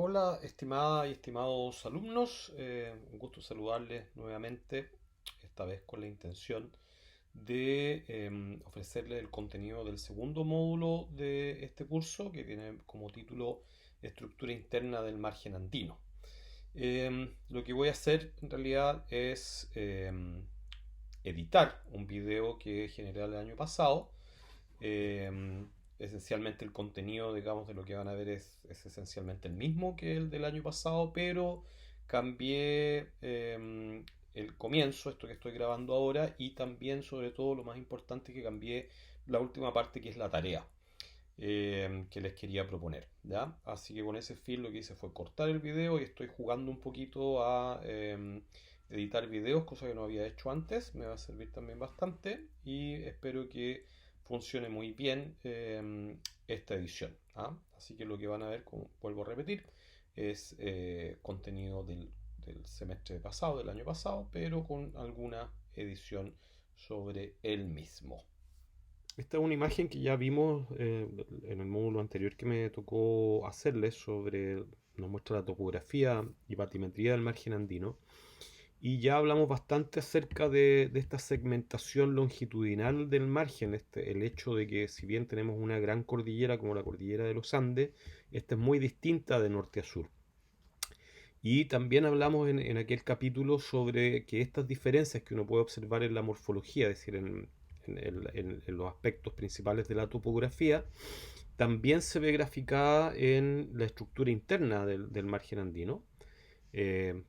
Hola, estimada y estimados alumnos, un gusto saludarles nuevamente, esta vez con la intención de ofrecerles el contenido del segundo módulo de este curso que tiene como título Estructura interna del margen andino. Lo que voy a hacer en realidad es editar un video que generé el año pasado. Eh, Esencialmente el contenido, digamos, de lo que van a ver es esencialmente el mismo que el del año pasado, pero cambié el comienzo, esto que estoy grabando ahora, y también, sobre todo, lo más importante, que cambié la última parte, que es la tarea que les quería proponer, ¿ya? Así que con ese fin lo que hice fue cortar el video y estoy jugando un poquito a editar videos, cosa que no había hecho antes. Me va a servir también bastante y espero que funcione muy bien esta edición. ¿Ah? Así que lo que van a ver, como vuelvo a repetir, es contenido del semestre pasado, del año pasado, pero con alguna edición sobre el mismo. Esta es una imagen que ya vimos en el módulo anterior que me tocó hacerles sobre, nos muestra la topografía y batimetría del margen andino. Y ya hablamos bastante acerca de esta segmentación longitudinal del margen, el hecho de que si bien tenemos una gran cordillera como la cordillera de los Andes, esta es muy distinta de norte a sur. Y también hablamos en aquel capítulo sobre que estas diferencias que uno puede observar en la morfología, es decir, en los aspectos principales de la topografía, también se ve graficada en la estructura interna del margen andino,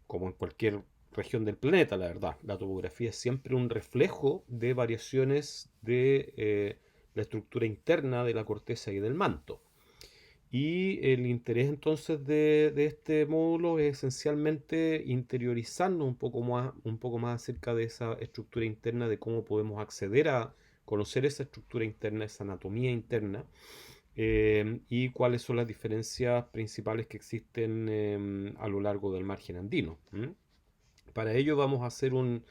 como en cualquier región del planeta, la verdad. La topografía es siempre un reflejo de variaciones de la estructura interna de la corteza y del manto. Y el interés entonces de este módulo es esencialmente interiorizarnos un poco más acerca de esa estructura interna, de cómo podemos acceder a conocer esa estructura interna, esa anatomía interna, y cuáles son las diferencias principales que existen a lo largo del margen andino. ¿M? Para ello vamos a hacer un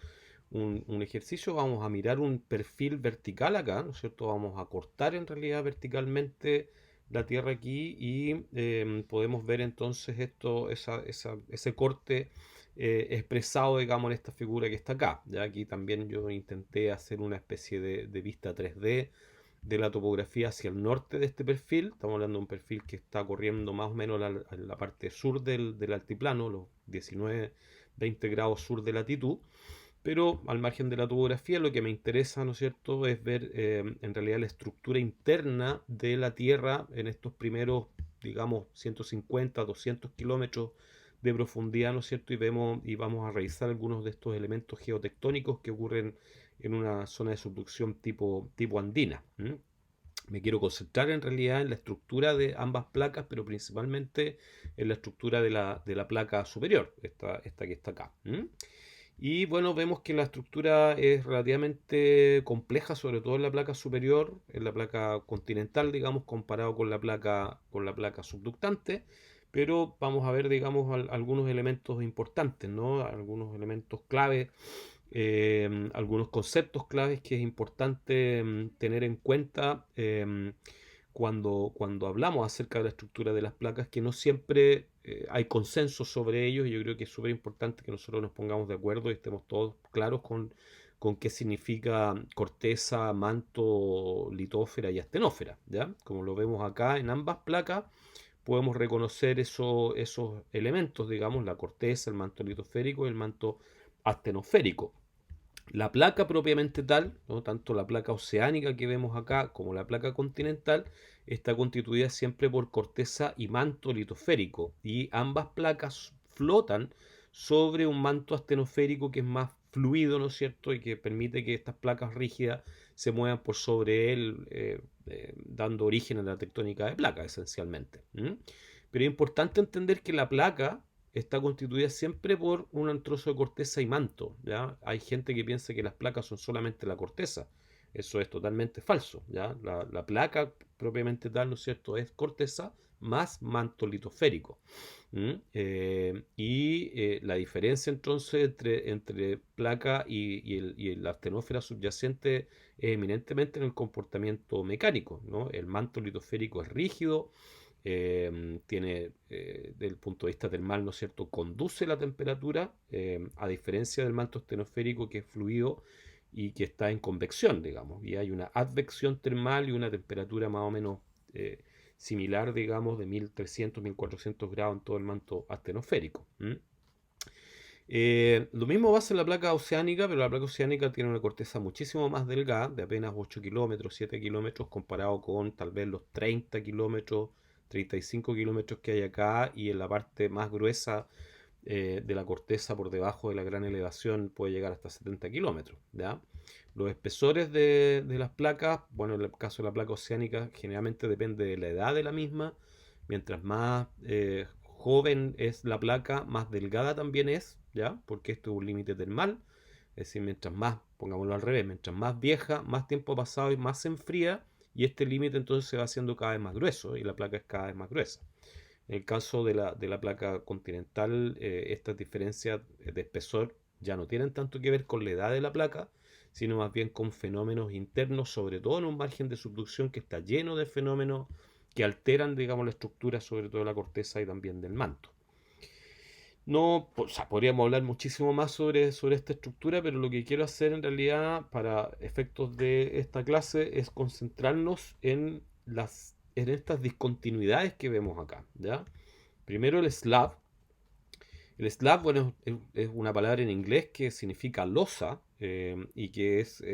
ejercicio, vamos a mirar un perfil vertical acá, ¿no es cierto? Vamos a cortar en realidad verticalmente la tierra aquí y podemos ver entonces ese corte expresado, digamos, en esta figura que está acá. Ya aquí también yo intenté hacer una especie de vista 3D de la topografía hacia el norte de este perfil. Estamos hablando de un perfil que está corriendo más o menos la parte sur del altiplano, los 19, 20 grados sur de latitud. Pero al margen de la topografía, lo que me interesa, ¿no es cierto?, es ver en realidad la estructura interna de la Tierra en estos primeros, digamos, 150, 200 kilómetros de profundidad, ¿no es cierto? Y vamos a revisar algunos de estos elementos geotectónicos que ocurren en una zona de subducción tipo andina. ¿M? Me quiero concentrar en realidad en la estructura de ambas placas, pero principalmente en la estructura de la placa superior, esta que está acá. ¿M? Y bueno, vemos que la estructura es relativamente compleja, sobre todo en la placa superior, en la placa continental, digamos, comparado con la placa subductante. Pero vamos a ver, digamos, algunos elementos importantes, ¿no? Algunos elementos clave, algunos conceptos claves que es importante tener en cuenta cuando hablamos acerca de la estructura de las placas, que no siempre hay consenso sobre ellos, y yo creo que es súper importante que nosotros nos pongamos de acuerdo y estemos todos claros con qué significa corteza, manto, litósfera y astenósfera, ¿ya? Como lo vemos acá en ambas placas, podemos reconocer esos elementos, digamos, la corteza, el manto litosférico y el manto astenosférico. La placa propiamente tal, ¿no? Tanto la placa oceánica que vemos acá como la placa continental, está constituida siempre por corteza y manto litosférico, y ambas placas flotan sobre un manto astenosférico que es más fluido, ¿no es cierto?, y que permite que estas placas rígidas se muevan por sobre él, dando origen a la tectónica de placas esencialmente. ¿M? Pero es importante entender que la placa está constituida siempre por un trozo de corteza y manto, ¿ya? Hay gente que piensa que las placas son solamente la corteza. Eso es totalmente falso, ¿ya? La placa propiamente tal, ¿no es cierto?, es corteza más manto litosférico. La diferencia entonces entre placa y la astenósfera subyacente es eminentemente en el comportamiento mecánico, ¿no? El manto litosférico es rígido, tiene, desde el punto de vista termal, ¿no es cierto?, conduce la temperatura, a diferencia del manto estenosférico que es fluido y que está en convección, digamos, y hay una advección termal y una temperatura más o menos eh, similar, digamos, de 1300, 1400 grados en todo el manto astenosférico. Lo mismo pasa en la placa oceánica, pero la placa oceánica tiene una corteza muchísimo más delgada, de apenas 8 kilómetros, 7 kilómetros, comparado con tal vez los 30 kilómetros, 35 kilómetros que hay acá, y en la parte más gruesa de la corteza por debajo de la gran elevación puede llegar hasta 70 kilómetros. ¿Ya? Los espesores de las placas, bueno, en el caso de la placa oceánica, generalmente depende de la edad de la misma. Mientras más joven es la placa, más delgada también es, ¿ya? Porque esto es un límite termal. Es decir, mientras más, pongámoslo al revés, mientras más vieja, más tiempo ha pasado y más se enfría, y este límite entonces se va haciendo cada vez más grueso y la placa es cada vez más gruesa. En el caso de la placa continental, estas diferencias de espesor ya no tienen tanto que ver con la edad de la placa, sino más bien con fenómenos internos, sobre todo en un margen de subducción que está lleno de fenómenos que alteran, digamos, la estructura, sobre todo de la corteza y también del manto. No, o sea, podríamos hablar muchísimo más sobre esta estructura, pero lo que quiero hacer en realidad para efectos de esta clase es concentrarnos en estas discontinuidades que vemos acá, ¿ya? Primero el slab. El slab, bueno, es una palabra en inglés que significa losa, y que es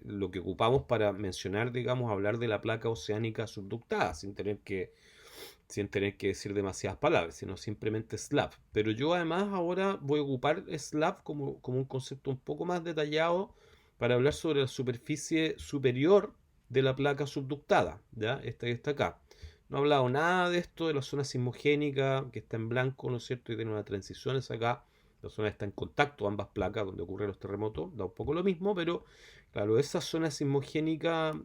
lo que ocupamos para mencionar, digamos, hablar de la placa oceánica subductada, sin tener que decir demasiadas palabras, sino simplemente slab. Pero yo además ahora voy a ocupar slab como un concepto un poco más detallado para hablar sobre la superficie superior de la placa subductada, ¿ya? Esta que está acá. No he hablado nada de esto, de la zona sismogénica, que está en blanco, ¿no es cierto? Y tiene una transición es acá. La zona está en contacto, ambas placas, donde ocurren los terremotos, da un poco lo mismo, pero claro, esa zona sismogénica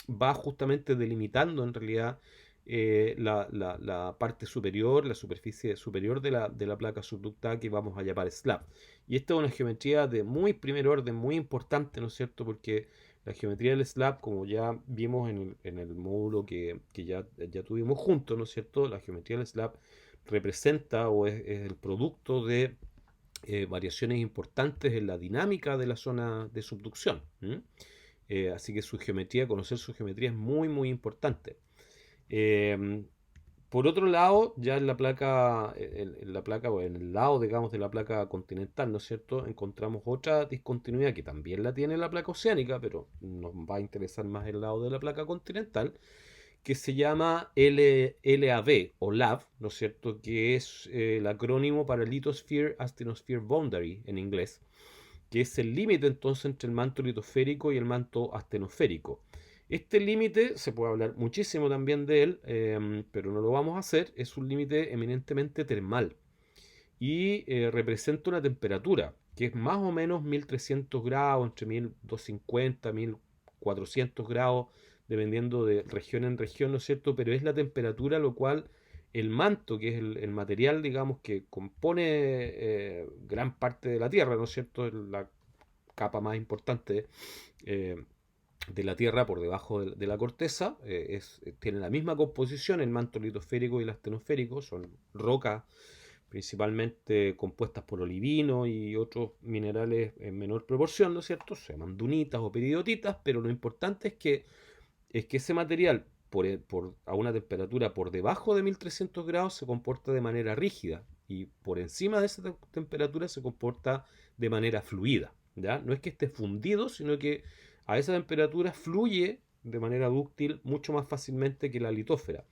va justamente delimitando en realidad la parte superior, la superficie superior de la placa subductada que vamos a llamar slab. Y esta es una geometría de muy primer orden, muy importante, ¿no es cierto? Porque la geometría del slab, como ya vimos en el módulo que ya tuvimos juntos, ¿no es cierto? La geometría del slab representa o es el producto de variaciones importantes en la dinámica de la zona de subducción. Así que conocer su geometría es muy, muy importante. Eh, por otro lado, ya en la placa o en el lado, digamos, de la placa continental, ¿no es cierto? Encontramos otra discontinuidad que también la tiene la placa oceánica, pero nos va a interesar más el lado de la placa continental, que se llama LAB o LAB, ¿no es cierto? Que es el acrónimo para Lithosphere Asthenosphere Boundary en inglés, que es el límite entonces entre el manto litosférico y el manto astenosférico. Este límite, se puede hablar muchísimo también de él, pero no lo vamos a hacer, es un límite eminentemente termal y representa una temperatura que es más o menos 1300 grados, entre 1250 y 1400 grados, dependiendo de región en región, ¿no es cierto? Pero es la temperatura a lo cual el manto, que es el material, digamos, que compone gran parte de la Tierra, ¿no es cierto? La capa más importante eh, de la Tierra por debajo de la corteza, tiene la misma composición, el manto litosférico y el astenosférico, son rocas principalmente compuestas por olivino y otros minerales en menor proporción, ¿no es cierto? Se llaman dunitas o peridotitas, pero lo importante es que ese material, a una temperatura por debajo de 1300 grados, se comporta de manera rígida y por encima de esa temperatura se comporta de manera fluida. ¿Ya? No es que esté fundido, sino que a esa temperatura fluye de manera dúctil mucho más fácilmente que la litósfera.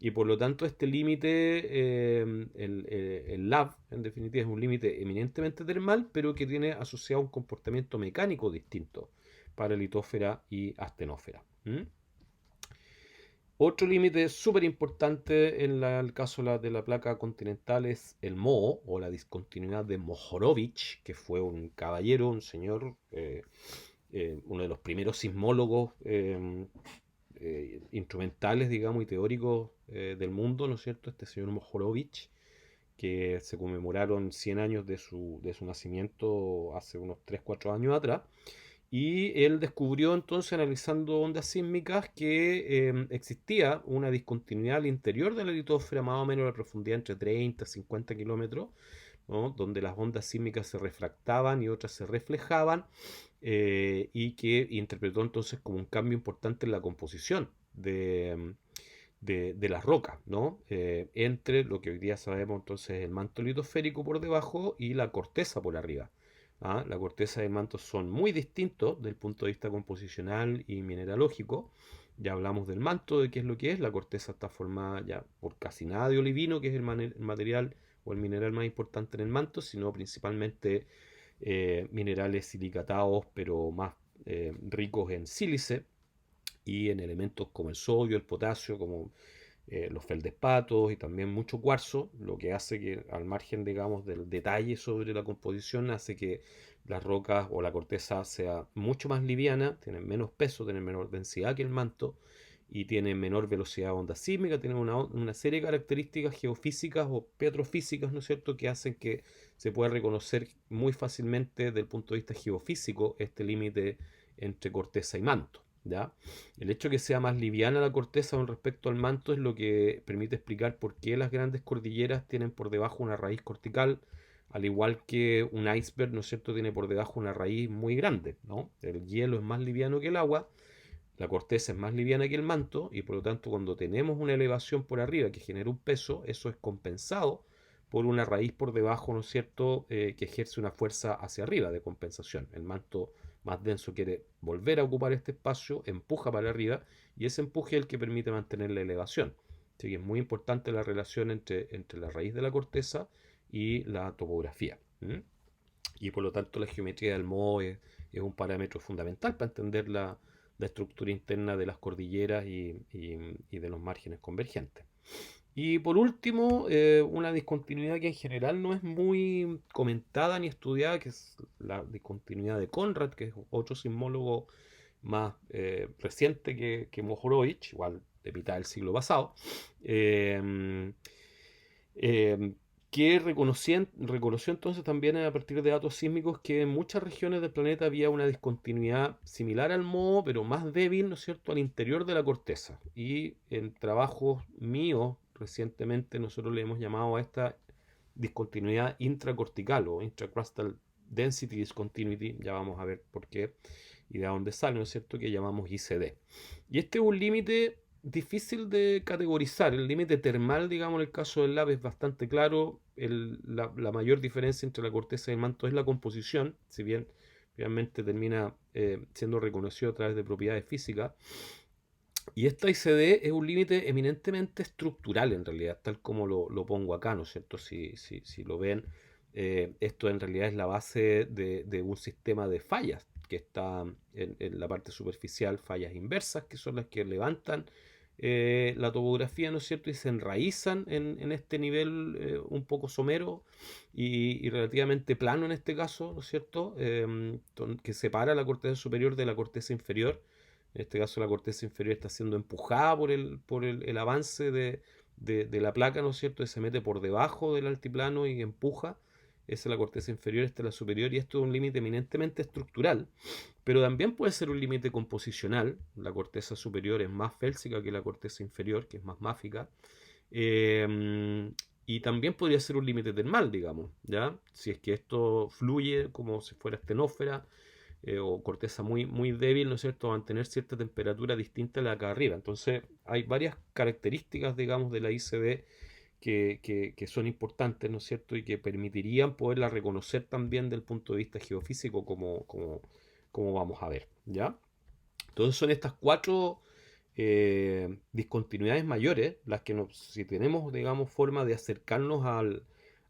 Y por lo tanto este límite, el LAB, en definitiva, es un límite eminentemente termal, pero que tiene asociado un comportamiento mecánico distinto para litósfera y astenósfera. Otro límite súper importante en el caso de la placa continental es el MOO o la discontinuidad de Mohorovich, que fue un caballero, un señor, uno de los primeros sismólogos instrumentales, digamos, y teóricos del mundo, ¿no es cierto? Este señor Mohorovich, que se conmemoraron 100 años de su nacimiento hace unos 3 4 años atrás. Y él descubrió entonces, analizando ondas sísmicas, que existía una discontinuidad al interior de la litosfera, más o menos a profundidad entre 30 y 50 kilómetros, ¿no? Donde las ondas sísmicas se refractaban y otras se reflejaban, y que interpretó entonces como un cambio importante en la composición de las rocas, ¿no? Entre lo que hoy día sabemos entonces el manto litosférico por debajo y la corteza por arriba. ¿Ah? La corteza y el manto son muy distintos desde el punto de vista composicional y mineralógico. Ya hablamos del manto, de qué es lo que es. La corteza está formada ya por casi nada de olivino, que es el material o el mineral más importante en el manto, sino principalmente minerales silicatados, pero más ricos en sílice y en elementos como el sodio, el potasio, como los feldespatos y también mucho cuarzo, lo que hace que al margen, digamos, del detalle sobre la composición, hace que las rocas o la corteza sea mucho más liviana, tienen menos peso, tienen menor densidad que el manto y tienen menor velocidad de onda sísmica, tienen una serie de características geofísicas o petrofísicas, ¿no es cierto?, que hacen que se pueda reconocer muy fácilmente desde el punto de vista geofísico este límite entre corteza y manto. ¿Ya? El hecho de que sea más liviana la corteza con respecto al manto es lo que permite explicar por qué las grandes cordilleras tienen por debajo una raíz cortical, al igual que un iceberg, ¿no es cierto?, tiene por debajo una raíz muy grande, ¿no? El hielo es más liviano que el agua, la corteza es más liviana que el manto y por lo tanto cuando tenemos una elevación por arriba que genera un peso, eso es compensado por una raíz por debajo, ¿no es cierto?, que ejerce una fuerza hacia arriba de compensación. El manto más denso quiere volver a ocupar este espacio, empuja para arriba y ese empuje es el que permite mantener la elevación. Así que es muy importante la relación entre la raíz de la corteza y la topografía. ¿Mm? Y por lo tanto la geometría del moho es un parámetro fundamental para entender la estructura interna de las cordilleras y de los márgenes convergentes. Y por último, una discontinuidad que en general no es muy comentada ni estudiada, que es la discontinuidad de Conrad, que es otro sismólogo más reciente que Mohorovic, igual de mitad del siglo pasado. Eh, eh, que reconoció entonces también a partir de datos sísmicos que en muchas regiones del planeta había una discontinuidad similar al moho, pero más débil, ¿no es cierto?, al interior de la corteza. Y en trabajos míos recientemente nosotros le hemos llamado a esta discontinuidad intracortical o intracrustal density discontinuity, ya vamos a ver por qué y de dónde sale, ¿no es cierto?, que llamamos ICD. Y este es un límite difícil de categorizar. El límite termal, digamos, en el caso del lab es bastante claro. La mayor diferencia entre la corteza y el manto es la composición, si bien realmente termina siendo reconocido a través de propiedades físicas. Y esta ICD es un límite eminentemente estructural en realidad, tal como lo pongo acá, ¿no es cierto? Si lo ven, esto en realidad es la base de un sistema de fallas que está en la parte superficial, fallas inversas, que son las que levantan la topografía, ¿no es cierto? Y se enraizan en este nivel un poco somero y relativamente plano en este caso, ¿no es cierto? Que separa la corteza superior de la corteza inferior. En este caso la corteza inferior está siendo empujada por el avance de la placa, ¿no es cierto? Y se mete por debajo del altiplano y empuja. Esa es la corteza inferior, esta es la superior y esto es un límite eminentemente estructural, pero también puede ser un límite composicional. La corteza superior es más félsica que la corteza inferior, que es más máfica. Y también podría ser un límite termal, digamos, ¿ya? Si es que esto fluye como si fuera estenósfera, o corteza muy, muy débil, ¿no es cierto?, mantener cierta temperatura distinta a la de acá arriba. Entonces, hay varias características, digamos, de la ICD que son importantes, ¿no es cierto?, y que permitirían poderla reconocer también del punto de vista geofísico, como vamos a ver, ¿ya? Entonces, son estas cuatro discontinuidades mayores las que si tenemos, digamos, forma de acercarnos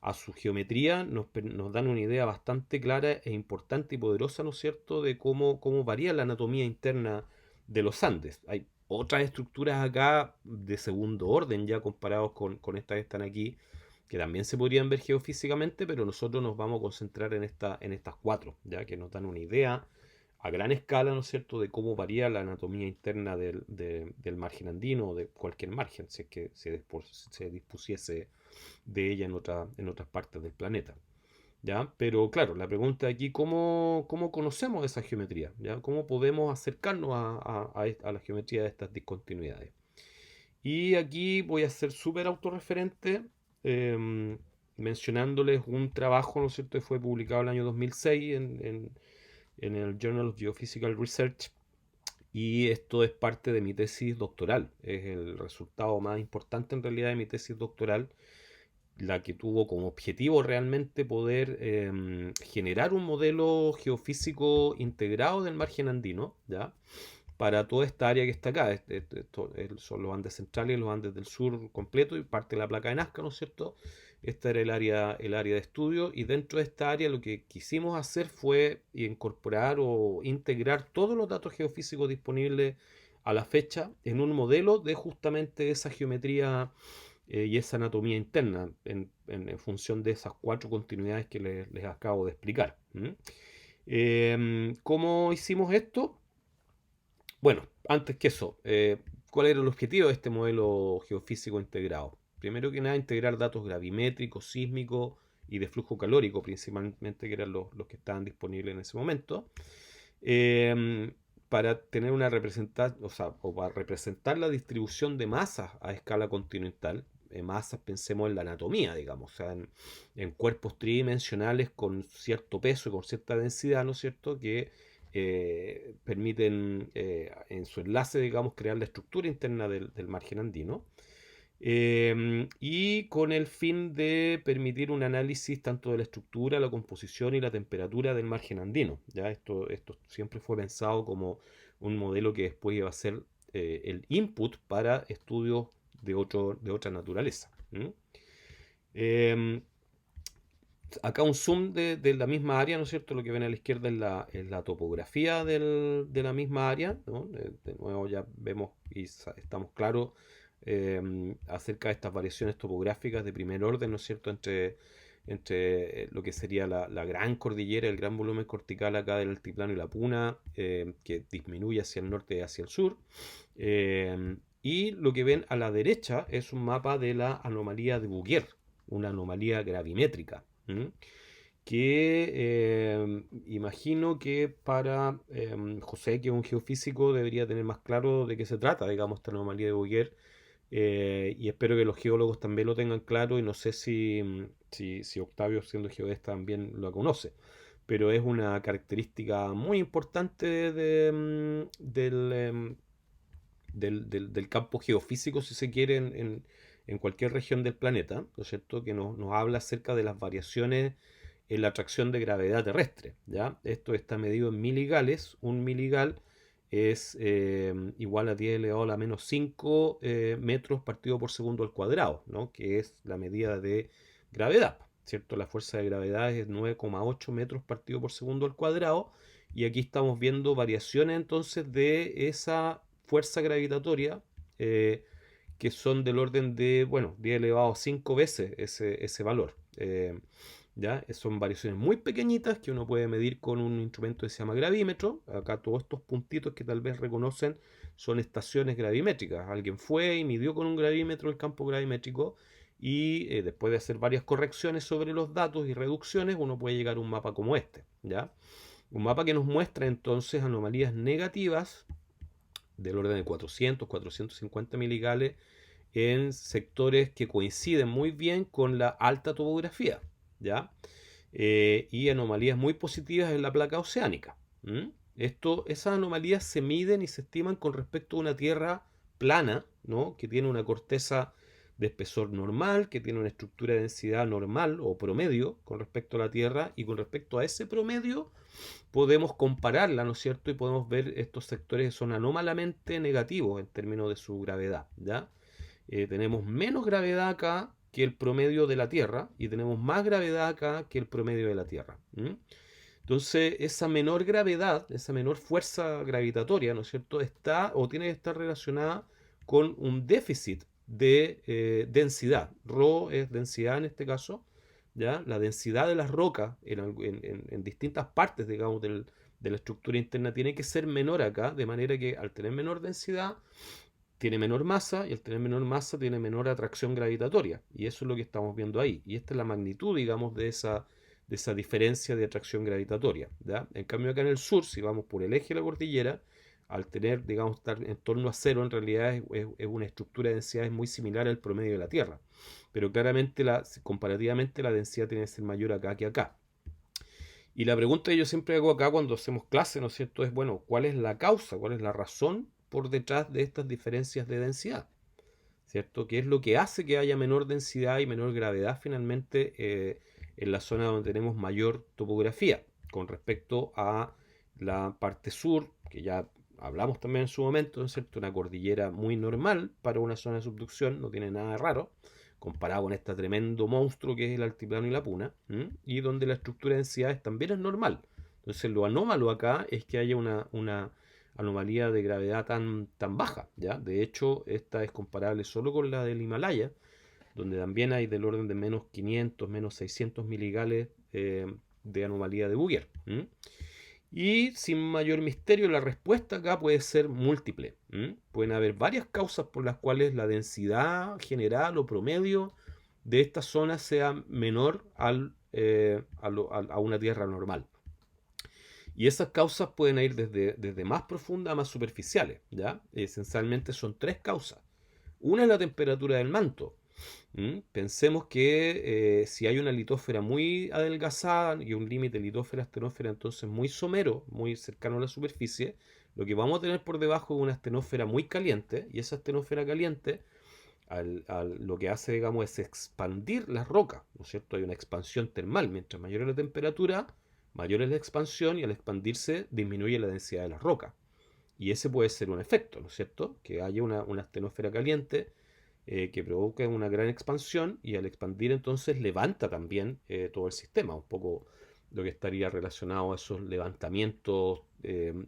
a su geometría, nos dan una idea bastante clara e importante y poderosa, ¿no es cierto?, de cómo varía la anatomía interna de los Andes. Hay otras estructuras acá de segundo orden ya comparados con estas que están aquí, que también se podrían ver geofísicamente, pero nosotros nos vamos a concentrar en estas cuatro, ya que nos dan una idea a gran escala, ¿no es cierto?, de cómo varía la anatomía interna del margen andino o de cualquier margen, si es que se dispusiese de ella en otras partes del planeta. ¿ya? Pero claro, la pregunta aquí, ¿cómo conocemos esa geometría? ¿Ya? ¿Cómo podemos acercarnos a la geometría de estas discontinuidades? Y aquí voy a ser súper autorreferente, em, mencionándoles un trabajo, ¿no es cierto?, que fue publicado el año 2006 en el Journal of Geophysical Research, y esto es parte de mi tesis doctoral. Es el resultado más importante en realidad de mi tesis doctoral, la que tuvo como objetivo realmente poder generar un modelo geofísico integrado del margen andino, ¿ya? Para toda esta área que está acá. Son los Andes centrales y los Andes del sur completo y parte de la placa de Nazca, ¿no es cierto? Esta era el área de estudio, y dentro de esta área lo que quisimos hacer fue incorporar o integrar todos los datos geofísicos disponibles a la fecha en un modelo de justamente esa geometría y esa anatomía interna en función de esas cuatro continuidades que les acabo de explicar. ¿Cómo hicimos esto? Bueno, antes que eso, ¿cuál era el objetivo de este modelo geofísico integrado? Primero que nada, integrar datos gravimétricos, sísmicos y de flujo calórico, principalmente, que eran los que estaban disponibles en ese momento, eh, para tener una representación, o para representar la distribución de masas a escala continental. Masas, pensemos en la anatomía, digamos, o sea, en cuerpos tridimensionales con cierto peso y con cierta densidad, ¿no es cierto?, que permiten en su enlace, digamos, crear la estructura interna del margen andino, y con el fin de permitir un análisis tanto de la estructura, la composición y la temperatura del margen andino. ¿Ya? Esto siempre fue pensado como un modelo que después iba a ser el input para estudios de otra naturaleza. Eh, Acá un zoom de la misma área, ¿no es cierto? Lo que ven a la izquierda es la topografía de la misma área, ¿no? De nuevo ya vemos y estamos claros acerca de estas variaciones topográficas de primer orden, ¿no es cierto? Entre lo que sería la gran cordillera, el gran volumen cortical acá del altiplano y la puna, que disminuye hacia el norte y hacia el sur. Y lo que ven a la derecha es un mapa de la anomalía de Bouguer, una anomalía gravimétrica. Que imagino que para José, que es un geofísico, debería tener más claro de qué se trata, digamos, esta anomalía de Bouguer, y espero que los geólogos también lo tengan claro, y no sé si Octavio, siendo geodesta, también lo conoce, pero es una característica muy importante del campo geofísico, si se quiere, en cualquier región del planeta, ¿no es cierto?, que nos habla acerca de las variaciones en la atracción de gravedad terrestre. ¿Ya? Esto está medido en miligales. Un miligal es igual a 10 elevado a la menos 5 metros partido por segundo al cuadrado, ¿no? Que es la medida de gravedad. ¿Cierto? La fuerza de gravedad es 9,8 metros partido por segundo al cuadrado, y aquí estamos viendo variaciones entonces de esa fuerza gravitatoria, que son del orden de, bueno, 10 elevado a 5 veces ese valor. ¿Ya? Son variaciones muy pequeñitas que uno puede medir con un instrumento que se llama gravímetro. Acá todos estos puntitos que tal vez reconocen son estaciones gravimétricas. Alguien fue y midió con un gravímetro el campo gravimétrico, y después de hacer varias correcciones sobre los datos y reducciones, uno puede llegar a un mapa como este. ¿Ya? Un mapa que nos muestra entonces anomalías negativas del orden de 400-450 miligales en sectores que coinciden muy bien con la alta topografía, ¿ya? Y anomalías muy positivas en la placa oceánica. Esas anomalías se miden y se estiman con respecto a una Tierra plana, ¿no? Que tiene una corteza de espesor normal, que tiene una estructura de densidad normal o promedio con respecto a la Tierra, y con respecto a ese promedio podemos compararla, ¿no es cierto? Y podemos ver estos sectores que son anómalamente negativos en términos de su gravedad, ¿ya? Tenemos menos gravedad acá que el promedio de la Tierra, y tenemos más gravedad acá que el promedio de la Tierra. Entonces, esa menor gravedad, esa menor fuerza gravitatoria, ¿no es cierto?, está o tiene que estar relacionada con un déficit de densidad. Rho es densidad en este caso, ¿ya? La densidad de las rocas en distintas partes, digamos, de la estructura interna tiene que ser menor acá, de manera que al tener menor densidad tiene menor masa, y al tener menor masa tiene menor atracción gravitatoria, y eso es lo que estamos viendo ahí. Y esta es la magnitud, digamos, de esa diferencia de atracción gravitatoria, ¿ya? En cambio acá en el sur, si vamos por el eje de la cordillera, al tener, digamos, estar en torno a cero, en realidad es una estructura de densidades muy similar al promedio de la Tierra. Pero claramente, comparativamente, la densidad tiene que ser mayor acá que acá. Y la pregunta que yo siempre hago acá cuando hacemos clase, ¿no es cierto?, es, bueno, ¿cuál es la causa, cuál es la razón por detrás de estas diferencias de densidad? ¿Cierto? ¿Qué es lo que hace que haya menor densidad y menor gravedad finalmente en la zona donde tenemos mayor topografía con respecto a la parte sur, que ya hablamos también en su momento, ¿no es cierto? Una cordillera muy normal para una zona de subducción, no tiene nada de raro, comparado con este tremendo monstruo que es el altiplano y la puna, y donde la estructura de densidades también es normal. Entonces lo anómalo acá es que haya una anomalía de gravedad tan baja, ¿ya? De hecho, esta es comparable solo con la del Himalaya, donde también hay del orden de menos 500, menos 600 miligales de anomalía de Bouguer. Y sin mayor misterio, la respuesta acá puede ser múltiple. Pueden haber varias causas por las cuales la densidad general o promedio de esta zona sea menor a una Tierra normal. Y esas causas pueden ir desde más profundas a más superficiales, ¿ya? Esencialmente son tres causas. Una es la temperatura del manto. Pensemos que si hay una litósfera muy adelgazada y un límite litósfera-astenósfera entonces muy somero, muy cercano a la superficie, lo que vamos a tener por debajo es una astenósfera muy caliente, y esa astenósfera caliente lo que hace, digamos, es expandir las rocas, ¿no es cierto? Hay una expansión termal. Mientras mayor es la temperatura, mayor es la expansión, y al expandirse disminuye la densidad de las rocas. Y ese puede ser un efecto, ¿no es cierto? Que haya una astenósfera caliente que provoca una gran expansión, y al expandir entonces levanta también todo el sistema, un poco lo que estaría relacionado a esos levantamientos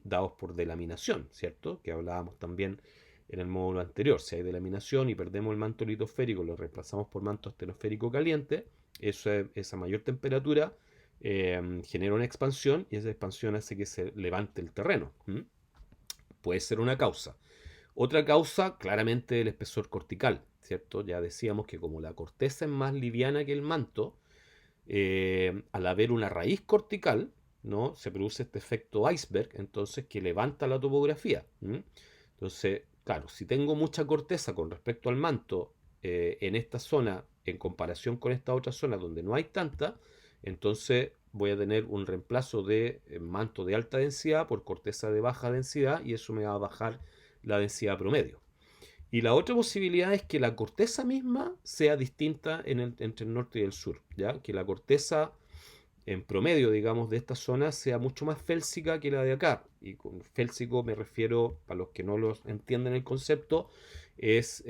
dados por delaminación, ¿cierto? Que hablábamos también en el módulo anterior. Si hay delaminación y perdemos el manto litosférico, lo reemplazamos por manto astenosférico caliente, esa mayor temperatura genera una expansión, y esa expansión hace que se levante el terreno. Puede ser una causa. Otra causa, claramente, el espesor cortical, ¿cierto? Ya decíamos que como la corteza es más liviana que el manto, al haber una raíz cortical, ¿no? Se produce este efecto iceberg, entonces, que levanta la topografía. Entonces, claro, si tengo mucha corteza con respecto al manto en esta zona, en comparación con esta otra zona donde no hay tanta, entonces voy a tener un reemplazo de manto de alta densidad por corteza de baja densidad, y eso me va a bajar la densidad promedio. Y la otra posibilidad es que la corteza misma sea distinta entre el norte y el sur, ¿ya? Que la corteza en promedio, digamos, de esta zona sea mucho más félsica que la de acá. Y con félsico me refiero, para los que no los entienden el concepto, es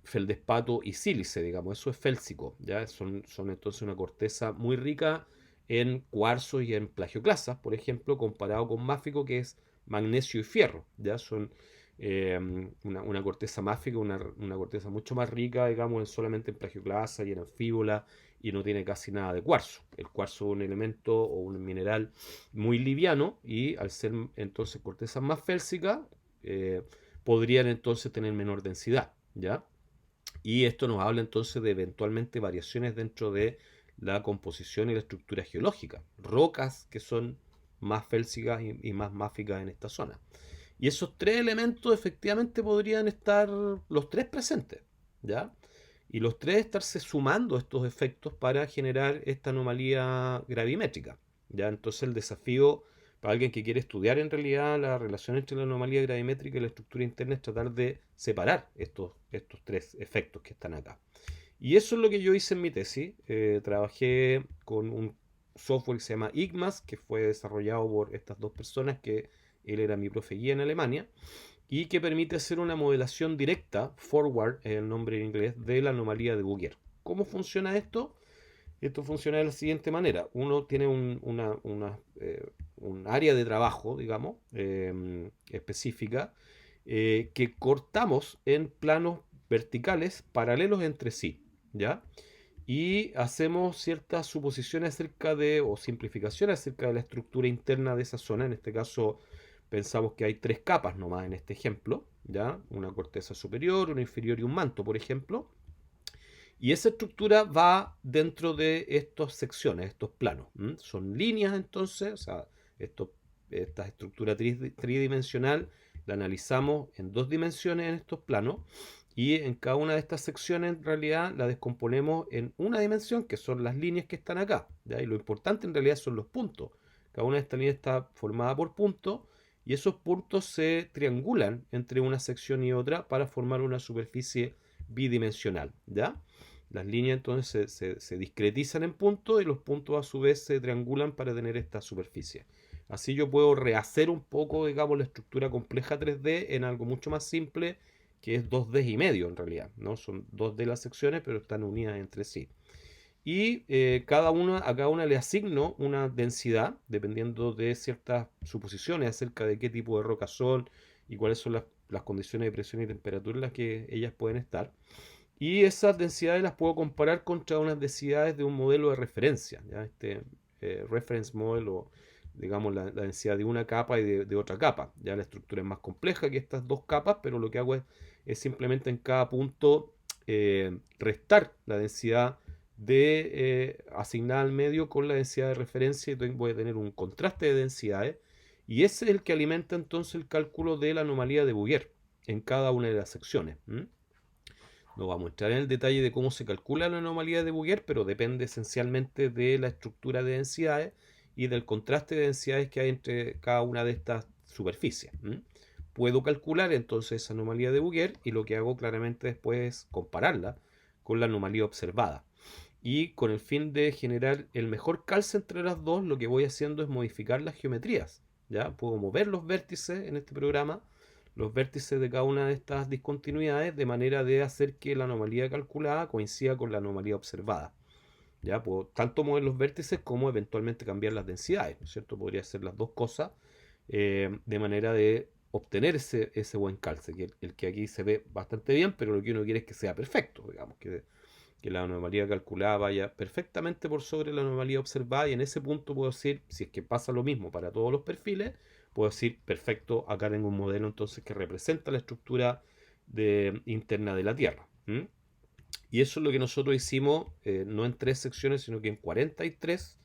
feldespato y sílice, digamos, eso es félsico, ¿ya? Son entonces una corteza muy rica en cuarzo y en plagioclasas, por ejemplo, comparado con máfico, que es magnesio y fierro, ¿ya? Son una corteza máfica, una corteza mucho más rica, digamos, solamente en plagioclasa y en anfíbola, y no tiene casi nada de cuarzo. El cuarzo es un elemento o un mineral muy liviano, y al ser entonces cortezas más félsicas, podrían entonces tener menor densidad, ¿ya? Y esto nos habla entonces de eventualmente variaciones dentro de la composición y la estructura geológica. Rocas que son más félsicas y más máficas en esta zona. Y esos tres elementos efectivamente podrían estar los tres presentes, ¿ya? Y los tres estarse sumando estos efectos para generar esta anomalía gravimétrica, ¿ya? Entonces el desafío para alguien que quiere estudiar en realidad la relación entre la anomalía gravimétrica y la estructura interna es tratar de separar estos tres efectos que están acá. Y eso es lo que yo hice en mi tesis. Trabajé con un software que se llama IGMAS, que fue desarrollado por estas dos personas, que él era mi profe guía en Alemania, y que permite hacer una modelación directa, forward es el nombre en inglés, de la anomalía de Bouguer. ¿Cómo funciona esto? Esto funciona de la siguiente manera. Uno tiene un área de trabajo, digamos, específica, que cortamos en planos verticales paralelos entre sí, ¿ya? Y hacemos ciertas suposiciones acerca de, o simplificaciones acerca de la estructura interna de esa zona. En este caso, pensamos que hay tres capas nomás en este ejemplo, ¿ya? Una corteza superior, una inferior y un manto, por ejemplo. Y esa estructura va dentro de estas secciones, estos planos. Son líneas entonces, o sea, esto, esta estructura tridimensional la analizamos en dos dimensiones en estos planos y en cada una de estas secciones en realidad la descomponemos en una dimensión que son las líneas que están acá. ¿Ya? Y lo importante en realidad son los puntos. Cada una de estas líneas está formada por puntos y esos puntos se triangulan entre una sección y otra para formar una superficie bidimensional. ¿Ya? Las líneas entonces se discretizan en puntos y los puntos a su vez se triangulan para tener esta superficie. Así yo puedo rehacer un poco, digamos, la estructura compleja 3D en algo mucho más simple, que es 2D y medio en realidad, ¿no? Son 2D las secciones, pero están unidas entre sí. Y a cada una le asigno una densidad, dependiendo de ciertas suposiciones acerca de qué tipo de rocas son y cuáles son las condiciones de presión y temperatura en las que ellas pueden estar. Y esas densidades las puedo comparar contra unas densidades de un modelo de referencia, ¿ya? Este reference model o digamos la densidad de una capa y de otra capa. Ya la estructura es más compleja que estas dos capas, pero lo que hago es simplemente en cada punto restar la densidad asignada al medio con la densidad de referencia y voy a tener un contraste de densidades y ese es el que alimenta entonces el cálculo de la anomalía de Bouguer en cada una de las secciones. No vamos a entrar en el detalle de cómo se calcula la anomalía de Bouguer, pero depende esencialmente de la estructura de densidades y del contraste de densidades que hay entre cada una de estas superficies. Puedo calcular entonces esa anomalía de Bouguer y lo que hago claramente después es compararla con la anomalía observada. Y con el fin de generar el mejor calce entre las dos, lo que voy haciendo es modificar las geometrías. ¿Ya? Puedo mover los vértices en este programa, los vértices de cada una de estas discontinuidades, de manera de hacer que la anomalía calculada coincida con la anomalía observada. ¿Ya? Puedo tanto mover los vértices como eventualmente cambiar las densidades, ¿no es cierto? Podría hacer las dos cosas de manera de obtener ese buen calce, que el que aquí se ve bastante bien, pero lo que uno quiere es que sea perfecto, digamos, que la anomalía calculada vaya perfectamente por sobre la anomalía observada y en ese punto puedo decir, si es que pasa lo mismo para todos los perfiles, puedo decir, perfecto, acá tengo un modelo entonces que representa la estructura interna de la Tierra. Y eso es lo que nosotros hicimos, no en 3 secciones, sino que en 43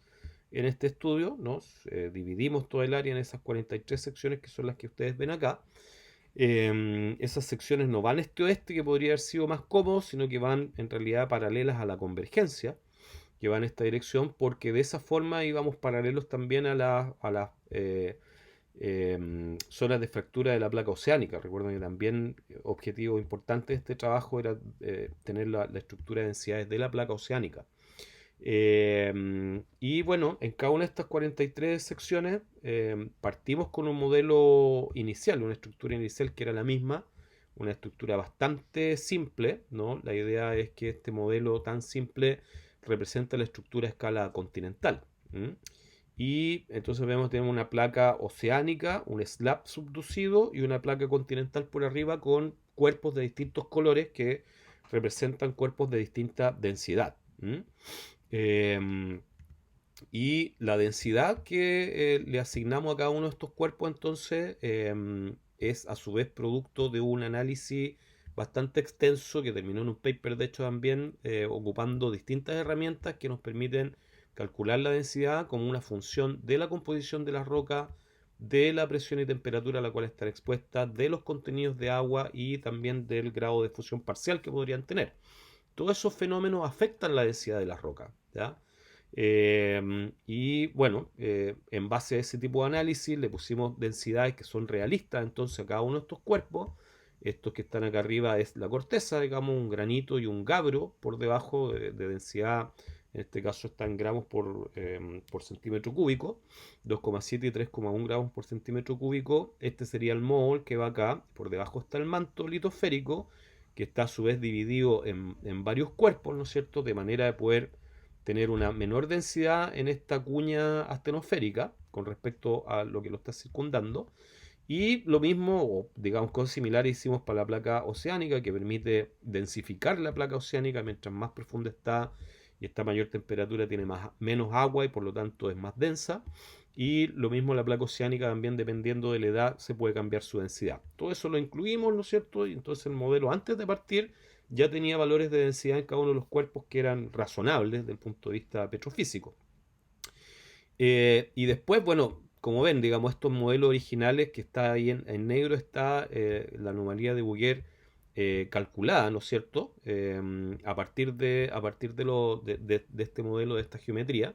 en este estudio. Nos dividimos todo el área en esas 43 secciones que son las que ustedes ven acá. Esas secciones no van este-oeste, que podría haber sido más cómodo, sino que van en realidad paralelas a la convergencia, que va en esta dirección, porque de esa forma íbamos paralelos también a las zonas de fractura de la placa oceánica. Recuerden que también objetivo importante de este trabajo era tener la estructura de densidades de la placa oceánica. Y bueno, en cada una de estas 43 secciones partimos con un modelo inicial, una estructura inicial que era la misma, una estructura bastante simple, ¿no? La idea es que este modelo tan simple representa la estructura a escala continental. Y entonces tenemos una placa oceánica, un slab subducido y una placa continental por arriba con cuerpos de distintos colores que representan cuerpos de distinta densidad. Eh, y la densidad que le asignamos a cada uno de estos cuerpos entonces es a su vez producto de un análisis bastante extenso que terminó en un paper de hecho también ocupando distintas herramientas que nos permiten calcular la densidad como una función de la composición de la roca, de la presión y temperatura a la cual están expuestas, de los contenidos de agua y también del grado de fusión parcial que podrían tener. Todos esos fenómenos afectan la densidad de la roca, ¿ya? Y bueno, en base a ese tipo de análisis le pusimos densidades que son realistas entonces a cada uno de estos cuerpos. Estos que están acá arriba es la corteza, digamos, un granito y un gabro por debajo de densidad, en este caso está en gramos por centímetro cúbico, 2,7 y 3,1 gramos por centímetro cúbico. Este sería el mol que va acá, por debajo está el manto litosférico, que está a su vez dividido en varios cuerpos, ¿no es cierto? De manera de poder tener una menor densidad en esta cuña astenosférica con respecto a lo que lo está circundando. Y lo mismo, o digamos cosas similares, hicimos para la placa oceánica, que permite densificar la placa oceánica mientras más profunda está y esta mayor temperatura tiene menos agua y por lo tanto es más densa. Y lo mismo la placa oceánica también dependiendo de la edad se puede cambiar su densidad. Todo eso lo incluimos, ¿no es cierto? Y entonces el modelo antes de partir ya tenía valores de densidad en cada uno de los cuerpos que eran razonables desde el punto de vista petrofísico. Y después, bueno, como ven, digamos, estos modelos originales que está ahí en negro está la anomalía de Bouguer calculada, ¿no es cierto? A partir de este modelo, de esta geometría.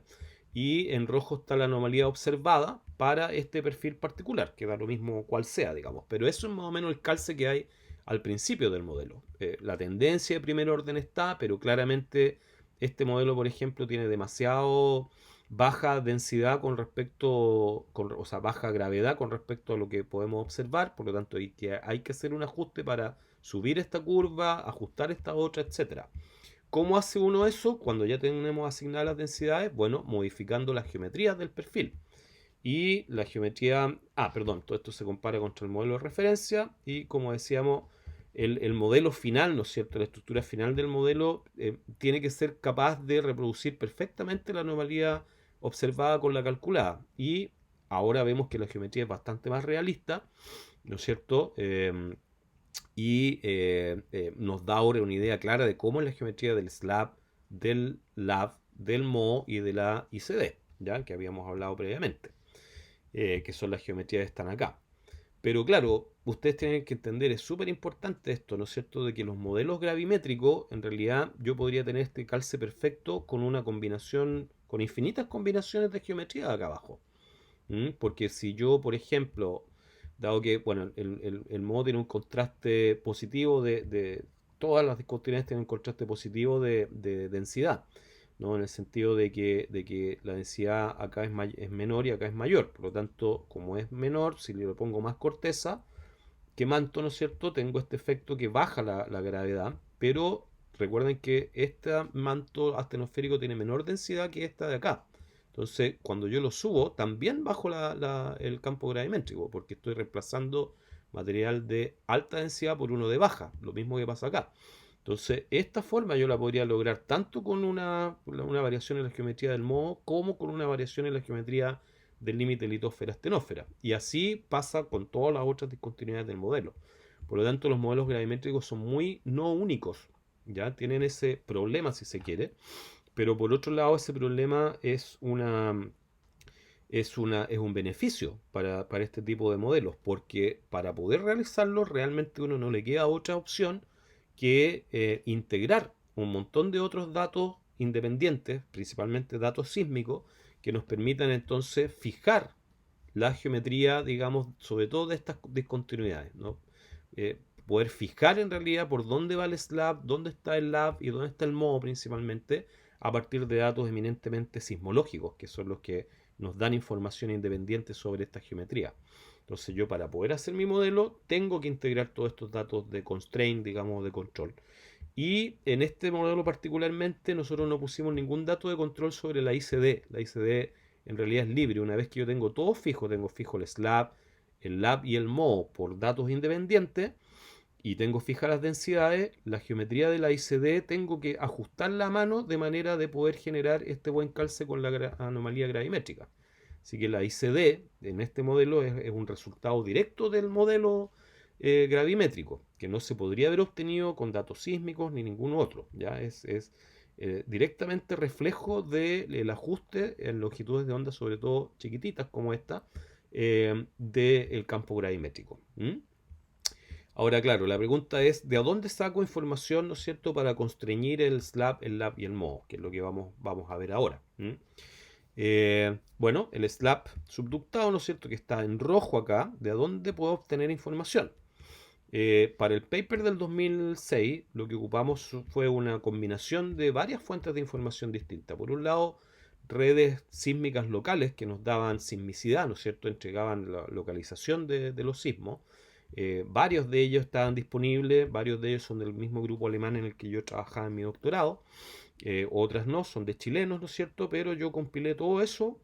Y en rojo está la anomalía observada para este perfil particular, que da lo mismo cual sea, digamos. Pero eso es más o menos el calce que hay al principio del modelo. La tendencia de primer orden está, pero claramente este modelo, por ejemplo, tiene demasiado baja densidad o sea, baja gravedad con respecto a lo que podemos observar, por lo tanto hay que hacer un ajuste para subir esta curva, ajustar esta otra, etcétera. ¿Cómo hace uno eso cuando ya tenemos asignadas las densidades? Bueno, modificando las geometrías del perfil. Y la geometría, perdón, todo esto se compara contra el modelo de referencia y como decíamos, el modelo final, ¿no es cierto? La estructura final del modelo tiene que ser capaz de reproducir perfectamente la anomalía observada con la calculada. Y ahora vemos que la geometría es bastante más realista, ¿no es cierto? Nos da ahora una idea clara de cómo es la geometría del slab, del lab, del MO y de la ICD, ¿ya? Que habíamos hablado previamente, que son las geometrías que están acá. Pero claro, ustedes tienen que entender, es súper importante esto, ¿no es cierto?, de que los modelos gravimétricos, en realidad yo podría tener este calce perfecto con una combinación, con infinitas combinaciones de geometría acá abajo. Porque si yo, por ejemplo, dado que, bueno, el modo tiene un contraste positivo todas las discontinuidades tienen un contraste positivo de densidad, ¿no? En el sentido de que la densidad acá es menor y acá es mayor. Por lo tanto, como es menor, si le pongo más corteza que manto, ¿no es cierto? Tengo este efecto que baja la gravedad, pero recuerden que este manto astenosférico tiene menor densidad que esta de acá. Entonces, cuando yo lo subo, también bajo el campo gravimétrico, porque estoy reemplazando material de alta densidad por uno de baja, lo mismo que pasa acá. Entonces, esta forma yo la podría lograr tanto con una variación en la geometría del modo, como con una variación en la geometría del límite litósfera-astenósfera. Y así pasa con todas las otras discontinuidades del modelo. Por lo tanto, los modelos gravimétricos son muy no únicos, ¿ya? Tienen ese problema, si se quiere, pero por otro lado, ese problema es un beneficio para este tipo de modelos, porque para poder realizarlo realmente uno no le queda otra opción que integrar un montón de otros datos independientes, principalmente datos sísmicos, que nos permitan entonces fijar la geometría, digamos, sobre todo de estas discontinuidades, ¿no? Poder fijar en realidad por dónde va el slab, dónde está el lab y dónde está el modo principalmente, a partir de datos eminentemente sismológicos, que son los que nos dan información independiente sobre esta geometría. Entonces yo para poder hacer mi modelo tengo que integrar todos estos datos de constraint, digamos, de control. Y en este modelo particularmente nosotros no pusimos ningún dato de control sobre la ICD. La ICD en realidad es libre. Una vez que yo tengo todo fijo, tengo fijo el lab y el MO por datos independientes, y tengo fijas las densidades, la geometría de la ICD tengo que ajustarla a mano de manera de poder generar este buen calce con la anomalía gravimétrica. Así que la ICD en este modelo es un resultado directo del modelo gravimétrico, que no se podría haber obtenido con datos sísmicos ni ningún otro. ¿Ya? Es directamente reflejo del ajuste en longitudes de onda, sobre todo chiquititas como esta, del campo gravimétrico. Ahora, claro, la pregunta es, ¿de dónde saco información, ¿no es cierto?, para constreñir el slab, el lab y el MO, que es lo que vamos a ver ahora. Bueno, el slab subductado, ¿no es cierto?, que está en rojo acá, ¿de dónde puedo obtener información? Para el paper del 2006, lo que ocupamos fue una combinación de varias fuentes de información distintas. Por un lado, redes sísmicas locales que nos daban sismicidad, ¿no es cierto?, entregaban la localización de los sismos. Varios de ellos estaban disponibles, varios de ellos son del mismo grupo alemán en el que yo trabajaba en mi doctorado, otras no, son de chilenos, ¿no es cierto? Pero yo compilé todo eso,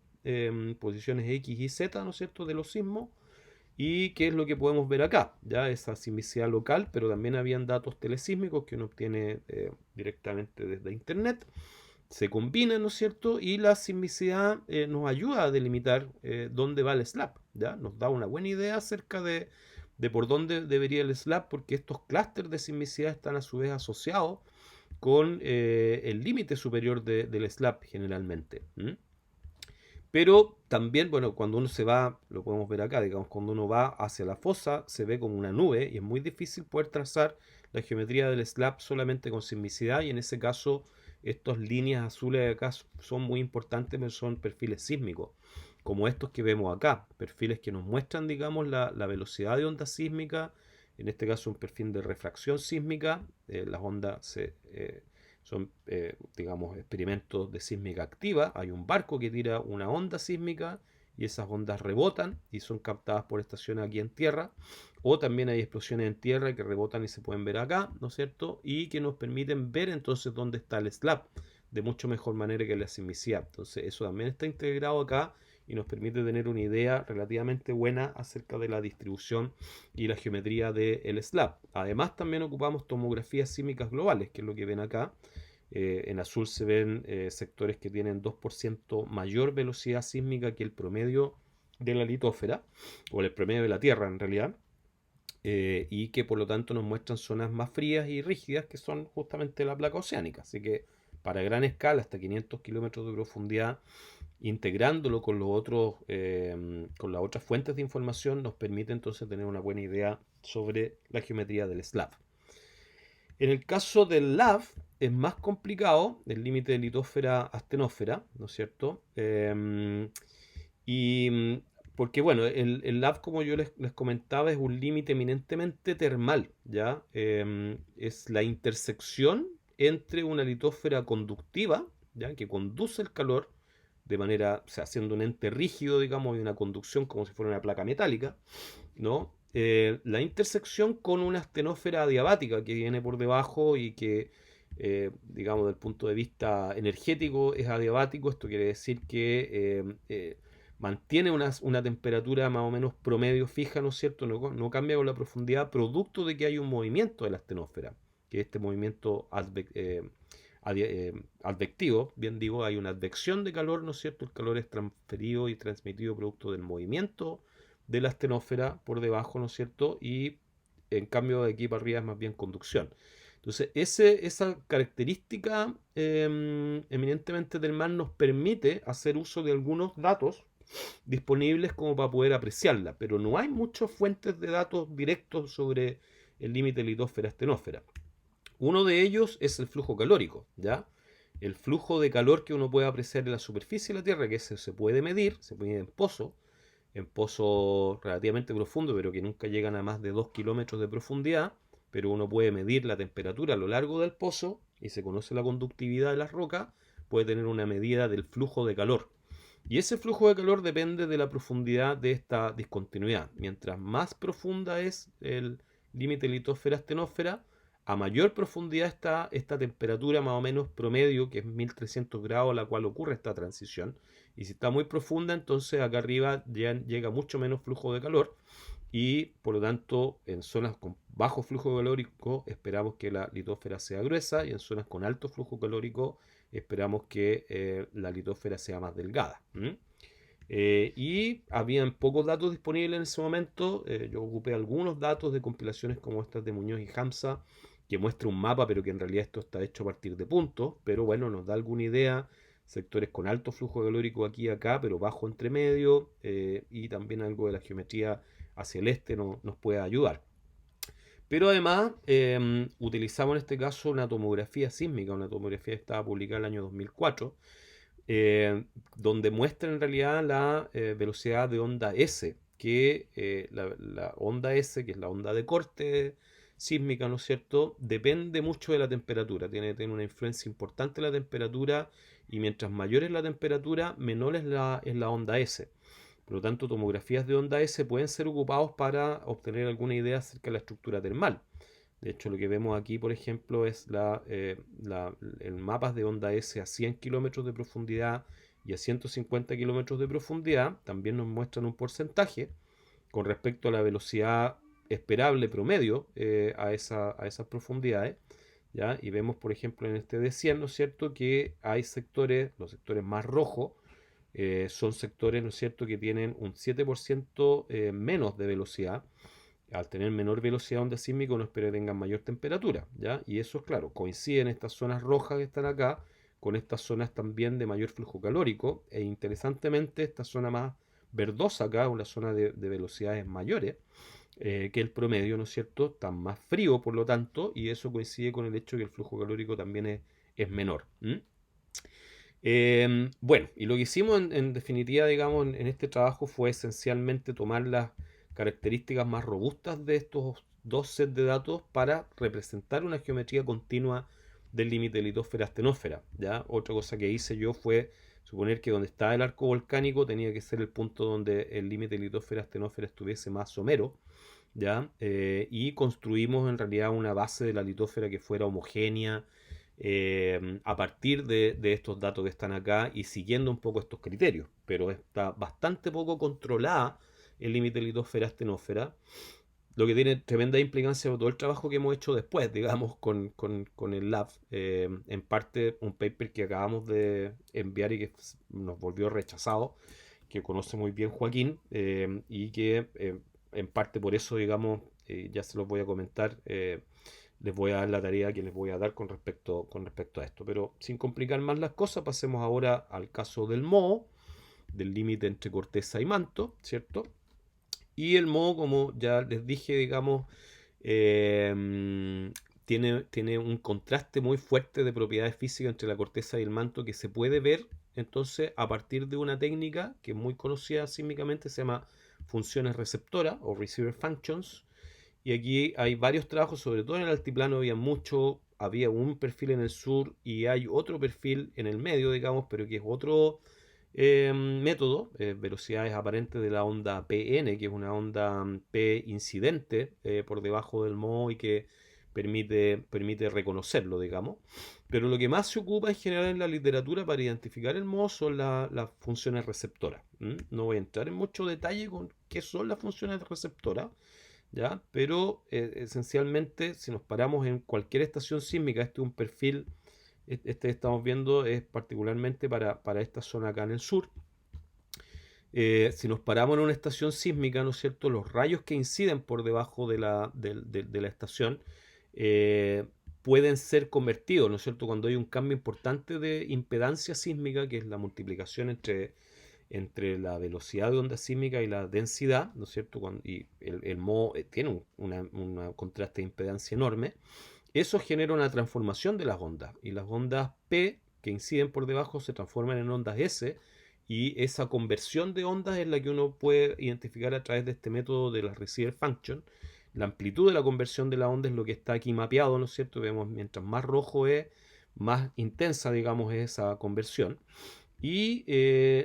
posiciones X y Z, ¿no es cierto?, de los sismos, y qué es lo que podemos ver acá, ya esa sismicidad local, pero también habían datos telesísmicos que uno obtiene directamente desde internet, se combinan, ¿no es cierto? Y la sismicidad nos ayuda a delimitar dónde va el slab, ¿ya? Nos da una buena idea acerca de por dónde debería el slab, porque estos clústeres de sismicidad están a su vez asociados con el límite superior del slab generalmente. ¿M? Pero también, bueno, cuando uno se va, lo podemos ver acá, digamos, cuando uno va hacia la fosa, se ve como una nube y es muy difícil poder trazar la geometría del slab solamente con sismicidad, y en ese caso estas líneas azules de acá son muy importantes, pero son perfiles sísmicos, como estos que vemos acá, perfiles que nos muestran, digamos, la velocidad de onda sísmica, en este caso un perfil de refracción sísmica, las ondas son, digamos, experimentos de sísmica activa. Hay un barco que tira una onda sísmica y esas ondas rebotan y son captadas por estaciones aquí en tierra. O también hay explosiones en tierra que rebotan y se pueden ver acá, ¿no es cierto? Y que nos permiten ver entonces dónde está el slab de mucho mejor manera que la sismicidad. Entonces eso también está integrado acá y nos permite tener una idea relativamente buena acerca de la distribución y la geometría del slab. Además también ocupamos tomografías sísmicas globales, que es lo que ven acá. En azul se ven sectores que tienen 2% mayor velocidad sísmica que el promedio de la litósfera, o el promedio de la Tierra en realidad, y que por lo tanto nos muestran zonas más frías y rígidas que son justamente la placa oceánica. Así que para gran escala, hasta 500 kilómetros de profundidad, integrándolo con los otros, con las otras fuentes de información, nos permite entonces tener una buena idea sobre la geometría del slab. En el caso del LAV es más complicado, el límite de litósfera-astenósfera, ¿no es cierto? Y porque bueno, el LAV, como yo les comentaba, es un límite eminentemente termal, ¿ya? Es la intersección entre una litósfera conductiva, ¿ya? Que conduce el calor de manera, o sea, siendo un ente rígido, digamos, y una conducción como si fuera una placa metálica, ¿no? La intersección con una astenósfera adiabática que viene por debajo y que, digamos, desde el punto de vista energético es adiabático. Esto quiere decir que mantiene una temperatura más o menos promedio fija, ¿no es cierto? No cambia con la profundidad, producto de que hay un movimiento de la astenósfera, que es este movimiento advectivo, bien digo, hay una advección de calor, ¿no es cierto? El calor es transferido y transmitido producto del movimiento de la astenósfera por debajo, ¿no es cierto? Y en cambio de aquí para arriba es más bien conducción. Entonces, esa característica eminentemente del mar nos permite hacer uso de algunos datos disponibles como para poder apreciarla, pero no hay muchas fuentes de datos directos sobre el límite litósfera-astenósfera. Uno de ellos es el flujo calórico, ¿ya? El flujo de calor que uno puede apreciar en la superficie de la Tierra, que se puede medir, se puede medir en pozos relativamente profundos, pero que nunca llegan a más de 2 kilómetros de profundidad, pero uno puede medir la temperatura a lo largo del pozo y se conoce la conductividad de las rocas, puede tener una medida del flujo de calor. Y ese flujo de calor depende de la profundidad de esta discontinuidad. Mientras más profunda es el límite litósfera-astenósfera, a mayor profundidad está esta temperatura más o menos promedio, que es 1300 grados, a la cual ocurre esta transición. Y si está muy profunda, entonces acá arriba ya llega mucho menos flujo de calor y por lo tanto en zonas con bajo flujo calórico esperamos que la litósfera sea gruesa y en zonas con alto flujo calórico esperamos que la litósfera sea más delgada. Y habían pocos datos disponibles en ese momento. Yo ocupé algunos datos de compilaciones como estas de Muñoz y Hamza, que muestra un mapa, pero que en realidad esto está hecho a partir de puntos. Pero bueno, nos da alguna idea. Sectores con alto flujo calórico aquí y acá, pero bajo entre medio. Y también algo de la geometría hacia el este nos puede ayudar. Pero además utilizamos en este caso una tomografía sísmica, una tomografía que estaba publicada en el año 2004, donde muestra en realidad la velocidad de onda S, que la onda S, que es la onda de corte sísmica, ¿no es cierto?, depende mucho de la temperatura, tiene una influencia importante en la temperatura, y mientras mayor es la temperatura, menor es la onda S. Por lo tanto, tomografías de onda S pueden ser ocupados para obtener alguna idea acerca de la estructura termal. De hecho, lo que vemos aquí, por ejemplo, es el mapa de onda S a 100 kilómetros de profundidad y a 150 kilómetros de profundidad. También nos muestran un porcentaje con respecto a la velocidad esperable promedio a esas profundidades. ¿Ya? Y vemos, por ejemplo, en este de 100, ¿no es cierto?, que hay sectores, los sectores más rojos, son sectores, ¿no es cierto?, que tienen un 7% menos de velocidad Al tener menor velocidad de onda sísmica, uno espera que tengan mayor temperatura, ¿ya? Y eso, claro, coincide en estas zonas rojas que están acá con estas zonas también de mayor flujo calórico. E interesantemente, esta zona más verdosa acá, una zona de velocidades mayores que el promedio, ¿no es cierto? Está más frío, por lo tanto, y eso coincide con el hecho de que el flujo calórico también es menor. Bueno, y lo que hicimos en definitiva, digamos, en este trabajo fue esencialmente tomar las características más robustas de estos dos sets de datos para representar una geometría continua del límite litósfera-astenósfera. ¿Ya? Otra cosa que hice yo fue suponer que donde estaba el arco volcánico tenía que ser el punto donde el límite litósfera-astenósfera estuviese más somero, ¿ya? Y construimos en realidad una base de la litósfera que fuera homogénea, a partir de estos datos que están acá y siguiendo un poco estos criterios, pero está bastante poco controlada el límite litósfera-astenósfera, lo que tiene tremenda implicancia por todo el trabajo que hemos hecho después, digamos, con el lab. En parte, un paper que acabamos de enviar y que nos volvió rechazado, que conoce muy bien Joaquín, y que en parte por eso, digamos, ya se los voy a comentar, les voy a dar la tarea que les voy a dar con respecto a esto. Pero sin complicar más las cosas, pasemos ahora al caso del moho, del límite entre corteza y manto, ¿cierto? Y el moho, como ya les dije, digamos, tiene un contraste muy fuerte de propiedades físicas entre la corteza y el manto que se puede ver entonces a partir de una técnica que es muy conocida sísmicamente, se llama funciones receptoras o receiver functions. Y aquí hay varios trabajos, sobre todo en el altiplano había un perfil en el sur y hay otro perfil en el medio, digamos, pero que es otro método, velocidades aparentes de la onda PN, que es una onda P incidente por debajo del moho y que permite reconocerlo, digamos. Pero lo que más se ocupa en general en la literatura para identificar el moho son las funciones receptoras. No voy a entrar en mucho detalle con qué son las funciones receptoras, ¿ya? Pero esencialmente, si nos paramos en cualquier estación sísmica, este es un perfil, este que estamos viendo es particularmente para esta zona acá en el sur. Si nos paramos en una estación sísmica, ¿no es cierto? Los rayos que inciden por debajo de la estación eh, pueden ser convertidos, ¿no es cierto? Cuando hay un cambio importante de impedancia sísmica, que es la multiplicación entre la velocidad de onda sísmica y la densidad, ¿no es cierto? Y el moho tiene un contraste de impedancia enorme. Eso genera una transformación de las ondas y las ondas P que inciden por debajo se transforman en ondas S y esa conversión de ondas es la que uno puede identificar a través de este método de la receiver function. La amplitud de la conversión de la onda es lo que está aquí mapeado, ¿no es cierto? Vemos mientras más rojo es, más intensa, digamos, es esa conversión. Y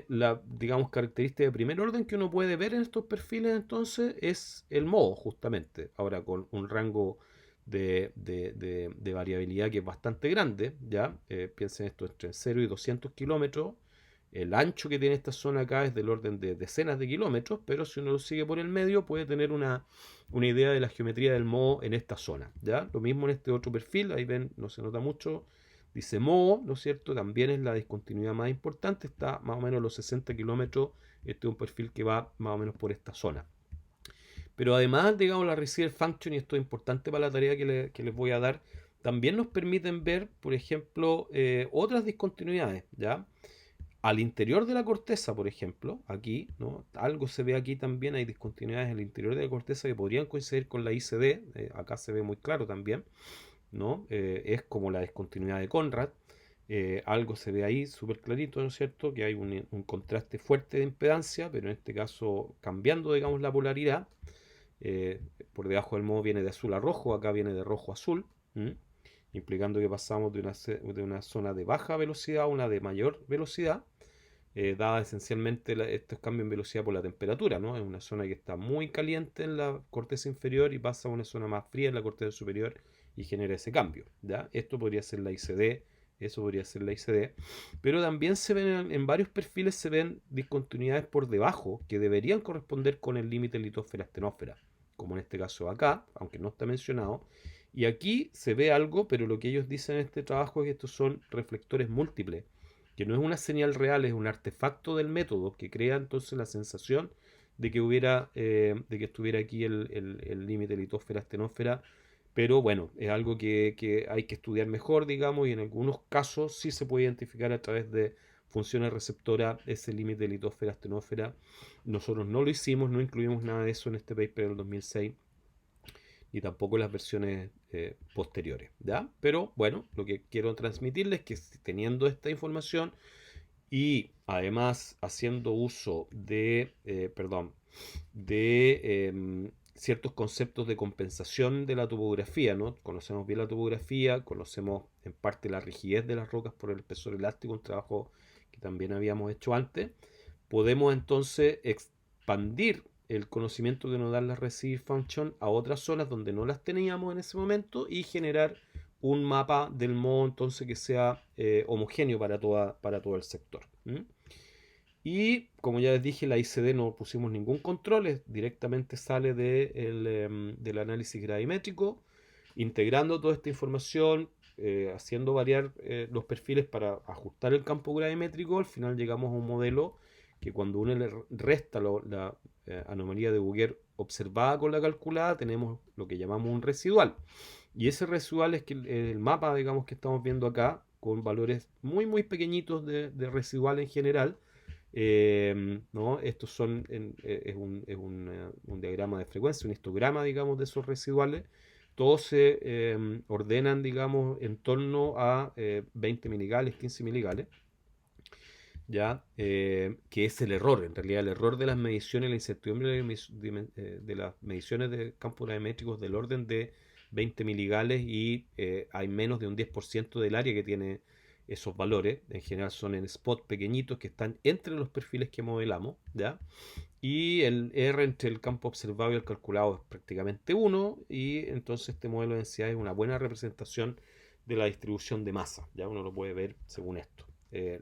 la, digamos, característica de primer orden que uno puede ver en estos perfiles entonces es el moho, justamente. Ahora con un rango de variabilidad que es bastante grande, ¿ya? Piensen esto entre 0 y 200 kilómetros. El ancho que tiene esta zona acá es del orden de decenas de kilómetros, pero si uno lo sigue por el medio puede tener una idea de la geometría del moho en esta zona, ¿ya? Lo mismo en este otro perfil, ahí ven, no se nota mucho. Dice moho, ¿no es cierto? También es la discontinuidad más importante, está más o menos a los 60 kilómetros. Este es un perfil que va más o menos por esta zona. Pero además, digamos, la receiver function, y esto es importante para la tarea que les voy a dar, también nos permiten ver, por ejemplo, otras discontinuidades, ¿ya? Al interior de la corteza, por ejemplo, aquí, ¿no? Algo se ve aquí también, hay discontinuidades al interior de la corteza que podrían coincidir con la ICD, acá se ve muy claro también, ¿no? Es como la discontinuidad de Conrad. Algo se ve ahí súper clarito, ¿no es cierto? Que hay un contraste fuerte de impedancia, pero en este caso cambiando, digamos, la polaridad. Eh, por debajo del modo viene de azul a rojo, acá viene de rojo a azul, implicando que pasamos de una zona de baja velocidad a una de mayor velocidad, dada esencialmente estos cambios en velocidad por la temperatura, ¿no? Es una zona que está muy caliente en la corteza inferior y pasa a una zona más fría en la corteza superior y genera ese cambio, ¿ya? Esto podría ser la ICD, eso podría ser la ICD, pero también se ven en varios perfiles se ven discontinuidades por debajo que deberían corresponder con el límite litósfera-astenósfera, como en este caso acá, aunque no está mencionado. Y aquí se ve algo, pero lo que ellos dicen en este trabajo es que estos son reflectores múltiples, que no es una señal real, es un artefacto del método que crea entonces la sensación de que estuviera aquí el límite litósfera-astenósfera, pero bueno, es algo que hay que estudiar mejor, digamos, y en algunos casos sí se puede identificar a través de funciones receptoras ese límite litósfera-astenósfera. Nosotros no lo hicimos, no incluimos nada de eso en este paper del 2006 ni tampoco las versiones posteriores, ¿ya? Pero bueno, lo que quiero transmitirles es que teniendo esta información y además haciendo uso de ciertos conceptos de compensación de la topografía, ¿no? Conocemos bien la topografía, conocemos en parte la rigidez de las rocas por el espesor elástico, un trabajo que también habíamos hecho antes. Podemos entonces expandir el conocimiento que nos da la receiver function a otras zonas donde no las teníamos en ese momento y generar un mapa del modo entonces que sea homogéneo para todo el sector. Y como ya les dije, la ICD no pusimos ningún control, directamente sale del análisis gravimétrico, integrando toda esta información, haciendo variar los perfiles para ajustar el campo gravimétrico. Al final llegamos a un modelo que cuando uno le resta la anomalía de Bouguer observada con la calculada, tenemos lo que llamamos un residual. Y ese residual es que el mapa, digamos, que estamos viendo acá, con valores muy, muy pequeñitos de residual en general. ¿No? Estos son, un diagrama de frecuencia, un histograma, digamos, de esos residuales. Todos se ordenan, digamos, en torno a 20 miligales, 15 miligales. ¿Ya? Que es el error, en realidad el error de las mediciones, la incertidumbre de las mediciones de campos gravimétricos del orden de 20 miligales y hay menos de un 10% del área que tiene esos valores. En general son en spot pequeñitos que están entre los perfiles que modelamos, ¿ya? Y el R entre el campo observado y el calculado es prácticamente 1 y entonces este modelo de densidad es una buena representación de la distribución de masa, ya uno lo puede ver según esto.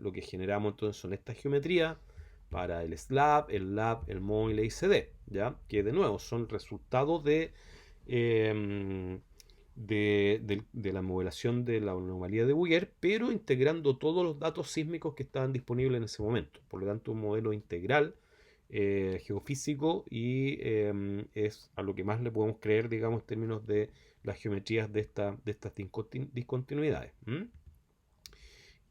Lo que generamos entonces son estas geometrías para el SLAB, el LAB, el MO y la ICD, ¿ya? Que de nuevo son resultados de la modelación de la anomalía de Bouguer, pero integrando todos los datos sísmicos que estaban disponibles en ese momento. Por lo tanto, un modelo integral geofísico y es a lo que más le podemos creer, digamos, en términos de las geometrías de estas discontinuidades.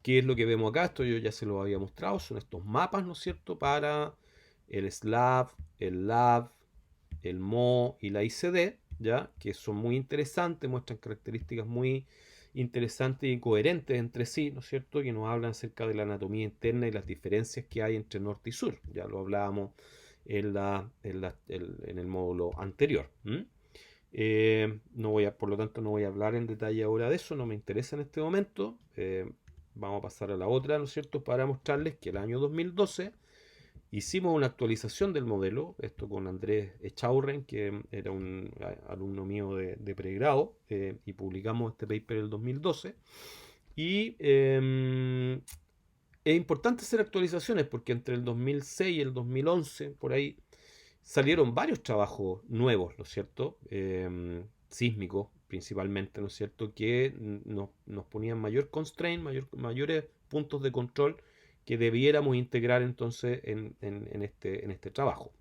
¿Qué es lo que vemos acá? Esto yo ya se lo había mostrado. Son estos mapas, ¿no es cierto? Para el SLAB, el LAB, el MO y la ICD, ¿ya? Que son muy interesantes, muestran características muy interesantes y coherentes entre sí, ¿no es cierto? Que nos hablan acerca de la anatomía interna y las diferencias que hay entre norte y sur. Ya lo hablábamos en el módulo anterior. Por lo tanto, no voy a hablar en detalle ahora de eso, no me interesa en este momento. Vamos a pasar a la otra, ¿no es cierto? Para mostrarles que el año 2012 hicimos una actualización del modelo, esto con Andrés Echaurren, que era un alumno mío de pregrado, y publicamos este paper en el 2012. Y es importante hacer actualizaciones porque entre el 2006 y el 2011, por ahí, salieron varios trabajos nuevos, ¿no es cierto? Sísmicos principalmente, ¿no es cierto? Que nos ponían mayor constraint, mayores puntos de control que debiéramos integrar entonces en este trabajo.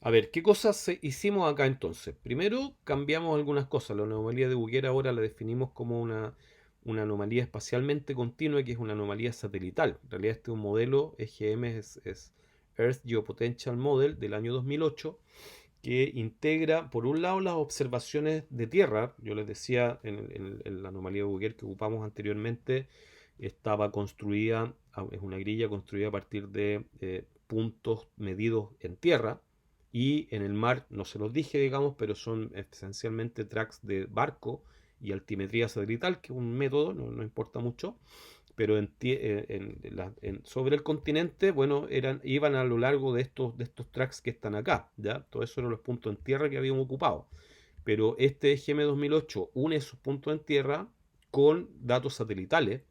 A ver, ¿qué cosas hicimos acá entonces? Primero, cambiamos algunas cosas. La anomalía de Bouguer ahora la definimos como una anomalía espacialmente continua, que es una anomalía satelital. En realidad este es un modelo, EGM es Earth Geopotential Model del año 2008, que integra, por un lado, las observaciones de tierra. Yo les decía, en la anomalía de Bouguer que ocupamos anteriormente, estaba construida, es una grilla construida a partir de puntos medidos en tierra, y en el mar, no se los dije, digamos, pero son esencialmente tracks de barco y altimetría satelital, que es un método, no importa mucho, pero sobre el continente, bueno, iban a lo largo de estos tracks que están acá, ¿ya? Todo eso eran los puntos en tierra que habíamos ocupado. Pero este GM 2008 une esos puntos en tierra con datos satelitales,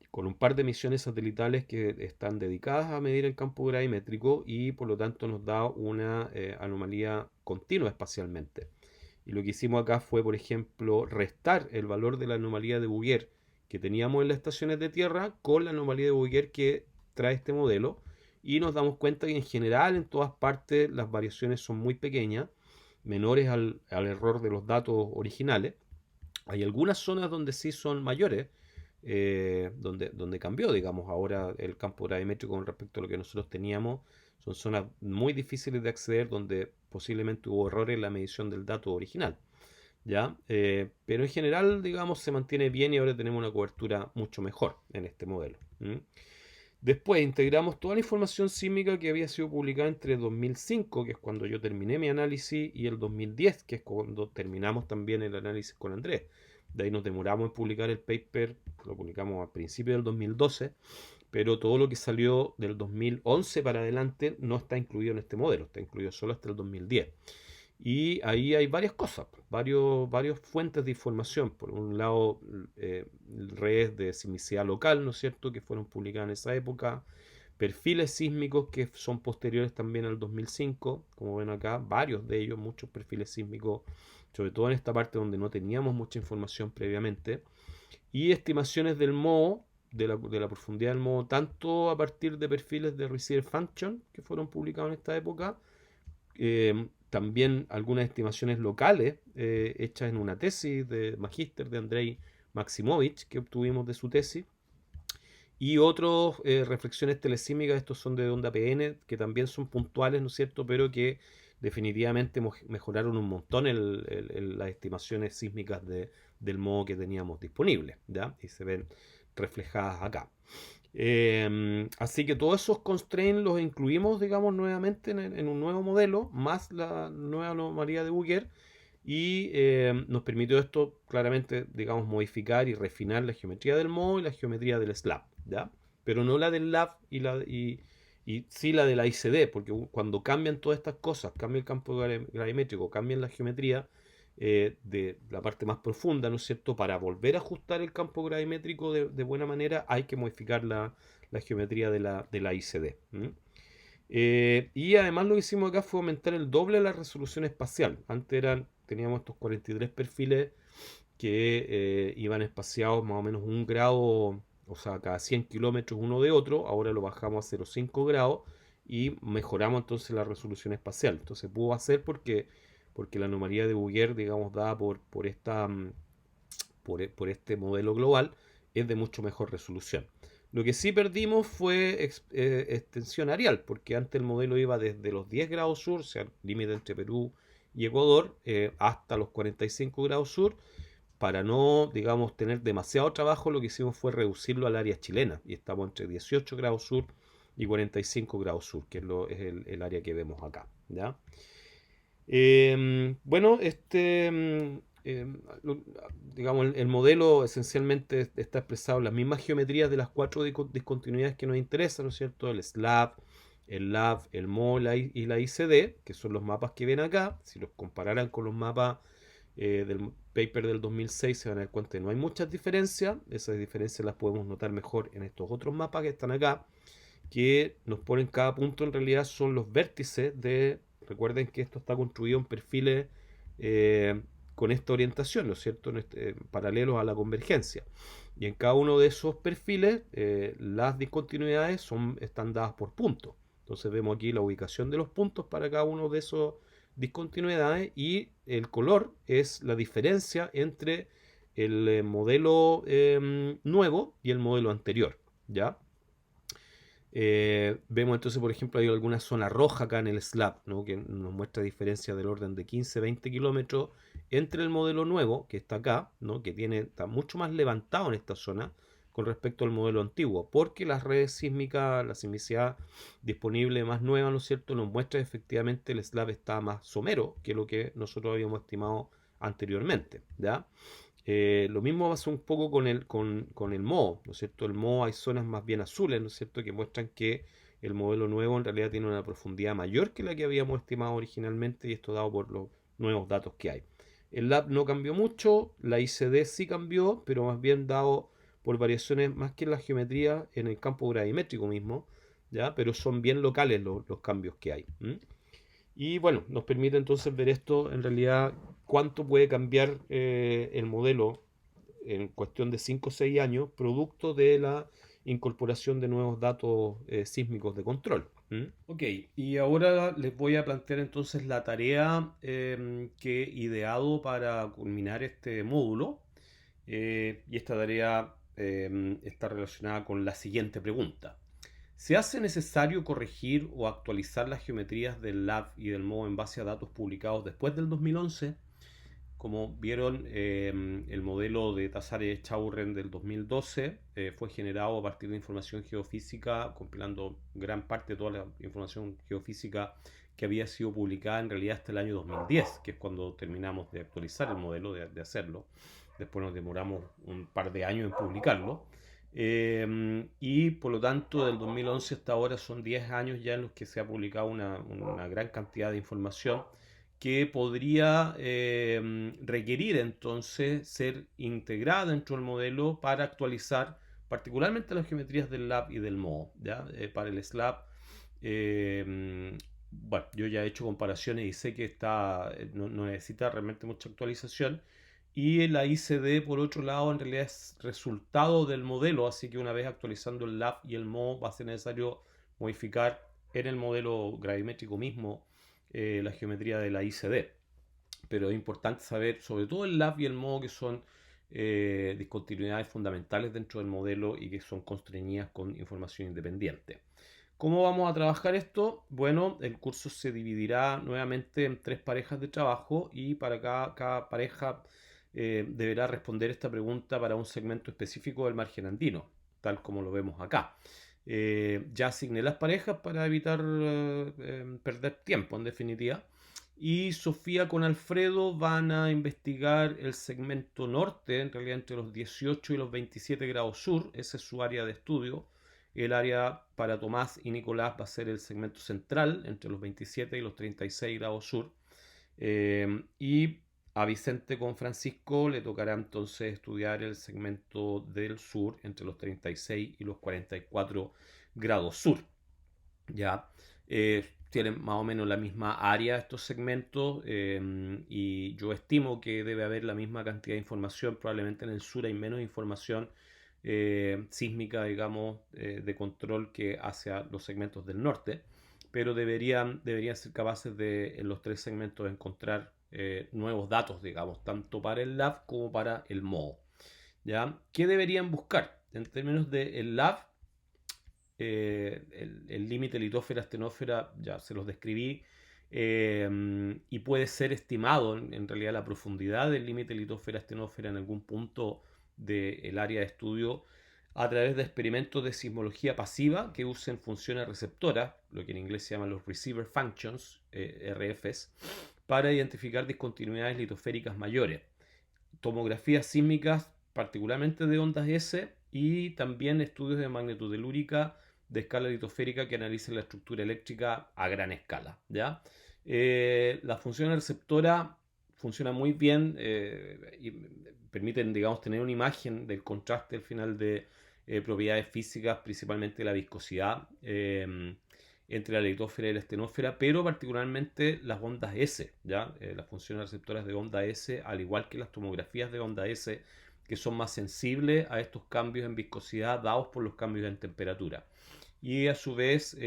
con un par de misiones satelitales que están dedicadas a medir el campo gravimétrico y por lo tanto nos da una anomalía continua espacialmente. Y lo que hicimos acá fue, por ejemplo, restar el valor de la anomalía de Bouguer que teníamos en las estaciones de tierra con la anomalía de Bouguer que trae este modelo y nos damos cuenta que en general en todas partes las variaciones son muy pequeñas, menores al error de los datos originales. Hay algunas zonas donde sí son mayores, donde cambió, digamos, ahora el campo gravimétrico con respecto a lo que nosotros teníamos. Son zonas muy difíciles de acceder donde posiblemente hubo errores en la medición del dato original. ¿Ya? Pero en general, digamos, se mantiene bien y ahora tenemos una cobertura mucho mejor en este modelo. ¿Mm? Después integramos toda la información sísmica que había sido publicada entre 2005, que es cuando yo terminé mi análisis, y el 2010, que es cuando terminamos también el análisis con Andrés. De ahí nos demoramos en publicar el paper, lo publicamos a principios del 2012, pero todo lo que salió del 2011 para adelante no está incluido en este modelo, está incluido solo hasta el 2010. Y ahí hay varias cosas, varios fuentes de información. Por un lado, redes de sismicidad local, ¿no es cierto?, que fueron publicadas en esa época. Perfiles sísmicos que son posteriores también al 2005, como ven acá, varios de ellos, muchos perfiles sísmicos, sobre todo en esta parte donde no teníamos mucha información previamente. Y estimaciones del MOO, de la profundidad del MOO, tanto a partir de perfiles de Receiver Function, que fueron publicados en esta época, también algunas estimaciones locales hechas en una tesis de magíster de Andrei Maximovich que obtuvimos de su tesis, y otras reflexiones telesísmicas. Estos son de onda PN, que también son puntuales, ¿no es cierto?, pero que definitivamente mejoraron un montón las estimaciones sísmicas del modo que teníamos disponible, ¿ya? Y se ven reflejadas acá. Así que todos esos constraints los incluimos, digamos, nuevamente en un nuevo modelo, más la nueva anomalía de Booker, y nos permitió esto claramente, digamos, modificar y refinar la geometría del modo y la geometría del slab, ¿ya? Pero no la del lab y sí la de la ICD, porque cuando cambian todas estas cosas, cambia el campo gravimétrico, cambian la geometría de la parte más profunda, ¿no es cierto? Para volver a ajustar el campo gravimétrico de buena manera hay que modificar la geometría de la ICD. Y además lo que hicimos acá fue aumentar el doble la resolución espacial. Antes teníamos estos 43 perfiles que iban espaciados más o menos 1 grado, o sea, cada 100 kilómetros uno de otro. Ahora lo bajamos a 0,5 grados y mejoramos entonces la resolución espacial. Entonces pudo hacer porque la anomalía de Bouguer, digamos, dada por este modelo global, es de mucho mejor resolución. Lo que sí perdimos fue extensión areal, porque antes el modelo iba desde los 10 grados sur, o sea, el límite entre Perú y Ecuador, hasta los 45 grados sur. Para no, digamos, tener demasiado trabajo, lo que hicimos fue reducirlo al área chilena, y estamos entre 18 grados sur y 45 grados sur, que es el área que vemos acá, ¿ya? Bueno, digamos, el modelo esencialmente está expresado en las mismas geometrías de las 4 discontinuidades que nos interesan, ¿no es cierto? El slab, el lab, el mo y la ICD, que son los mapas que ven acá. Si los compararan con los mapas del paper del 2006, se van a dar cuenta que no hay muchas diferencias. Esas diferencias las podemos notar mejor en estos otros mapas que están acá, que nos ponen cada punto en realidad son los vértices de... Recuerden que esto está construido en perfiles con esta orientación, ¿no es cierto?, paralelos a la convergencia. Y en cada uno de esos perfiles las discontinuidades están dadas por puntos. Entonces vemos aquí la ubicación de los puntos para cada uno de esos discontinuidades, y el color es la diferencia entre el modelo nuevo y el modelo anterior, ¿ya? Vemos entonces, por ejemplo, hay alguna zona roja acá en el slab, ¿no?, que nos muestra diferencia del orden de 15-20 kilómetros entre el modelo nuevo, que está acá, ¿no?, que está mucho más levantado en esta zona con respecto al modelo antiguo, porque las redes sísmicas, la sismicidad disponible más nueva, ¿no es cierto?, nos muestra que efectivamente el slab está más somero que lo que nosotros habíamos estimado anteriormente, ¿ya? Lo mismo pasa un poco con el MO, ¿no es cierto? El MO hay zonas más bien azules, ¿no es cierto?, que muestran que el modelo nuevo en realidad tiene una profundidad mayor que la que habíamos estimado originalmente, y esto dado por los nuevos datos que hay. El lab no cambió mucho, la ICD sí cambió, pero más bien dado por variaciones más que en la geometría, en el campo gravimétrico mismo, ¿ya? Pero son bien locales los cambios que hay. Y bueno, nos permite entonces ver esto en realidad, cuánto puede cambiar el modelo en cuestión de 5 o 6 años, producto de la incorporación de nuevos datos sísmicos de control. ¿Mm? Ok, y ahora les voy a plantear entonces la tarea que he ideado para culminar este módulo. Y esta tarea está relacionada con la siguiente pregunta. ¿Se hace necesario corregir o actualizar las geometrías del LAV y del MO en base a datos publicados después del 2011? Como vieron, el modelo de Tazares-Chaurren del 2012 fue generado a partir de información geofísica, compilando gran parte de toda la información geofísica que había sido publicada en realidad hasta el año 2010, que es cuando terminamos de actualizar el modelo, de hacerlo. Después nos demoramos un par de años en publicarlo. Y por lo tanto, del 2011 hasta ahora son 10 años ya en los que se ha publicado una gran cantidad de información que podría requerir entonces ser integrada dentro del modelo para actualizar particularmente las geometrías del LAB y del MO. ¿Ya? Para el SLAB, bueno, yo ya he hecho comparaciones y sé que no necesita realmente mucha actualización. Y la ICD, por otro lado, en realidad es resultado del modelo, así que una vez actualizando el LAB y el MO va a ser necesario modificar en el modelo gravimétrico mismo la geometría de la ICD. Pero es importante saber, sobre todo el LAB y el MO, que son discontinuidades fundamentales dentro del modelo y que son constreñidas con información independiente. ¿Cómo vamos a trabajar esto? Bueno, el curso se dividirá nuevamente en 3 parejas de trabajo y para cada pareja deberá responder esta pregunta para un segmento específico del margen andino, tal como lo vemos acá. Ya asigné las parejas para evitar perder tiempo, en definitiva. Y Sofía con Alfredo van a investigar el segmento norte, en realidad entre los 18 y los 27 grados sur. Ese es su área de estudio. El área para Tomás y Nicolás va a ser el segmento central, entre los 27 y los 36 grados sur. Y a Vicente con Francisco le tocará entonces estudiar el segmento del sur, entre los 36 y los 44 grados sur. ¿Ya? Tienen más o menos la misma área estos segmentos y yo estimo que debe haber la misma cantidad de información. Probablemente en el sur hay menos información sísmica, digamos, de control que hacia los segmentos del norte, pero deberían ser capaces de en los 3 segmentos encontrar nuevos datos, digamos, tanto para el LAV como para el MOO. ¿Ya? ¿Qué deberían buscar? En términos del LAV, el límite litósfera-astenósfera ya se los describí, y puede ser estimado en realidad la profundidad del límite litósfera-astenósfera en algún punto del área de estudio a través de experimentos de sismología pasiva que usen funciones receptoras, lo que en inglés se llaman los receiver functions, RFs, para identificar discontinuidades litosféricas mayores, tomografías sísmicas particularmente de ondas S y también estudios de magnitud telúrica de escala litosférica que analicen la estructura eléctrica a gran escala. ¿Ya? La función receptora funciona muy bien y permiten, digamos, tener una imagen del contraste al final de propiedades físicas, principalmente la viscosidad entre la litósfera y la estenósfera, pero particularmente las ondas S, ¿ya? Las funciones receptoras de onda S, al igual que las tomografías de onda S, que son más sensibles a estos cambios en viscosidad dados por los cambios en temperatura. Y a su vez,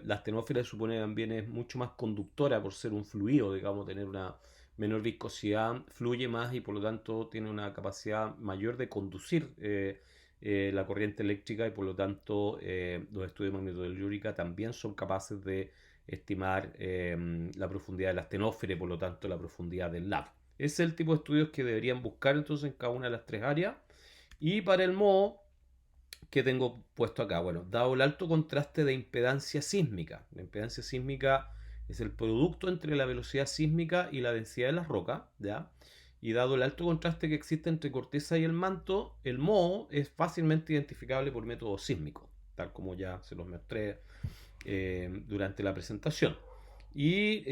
la astenósfera se supone también es mucho más conductora por ser un fluido, digamos, tener una menor viscosidad, fluye más y por lo tanto tiene una capacidad mayor de conducir la corriente eléctrica y por lo tanto los estudios de magnetotelúrica también son capaces de estimar la profundidad de la astenósfera y por lo tanto la profundidad del LAV. Ese es el tipo de estudios que deberían buscar entonces en cada una de las 3 áreas. Y para el MOO, que tengo puesto acá, bueno, dado el alto contraste de impedancia sísmica, la impedancia sísmica es el producto entre la velocidad sísmica y la densidad de las rocas, ¿ya? Y dado el alto contraste que existe entre corteza y el manto, el MOO es fácilmente identificable por método sísmico, tal como ya se los mostré durante la presentación. Y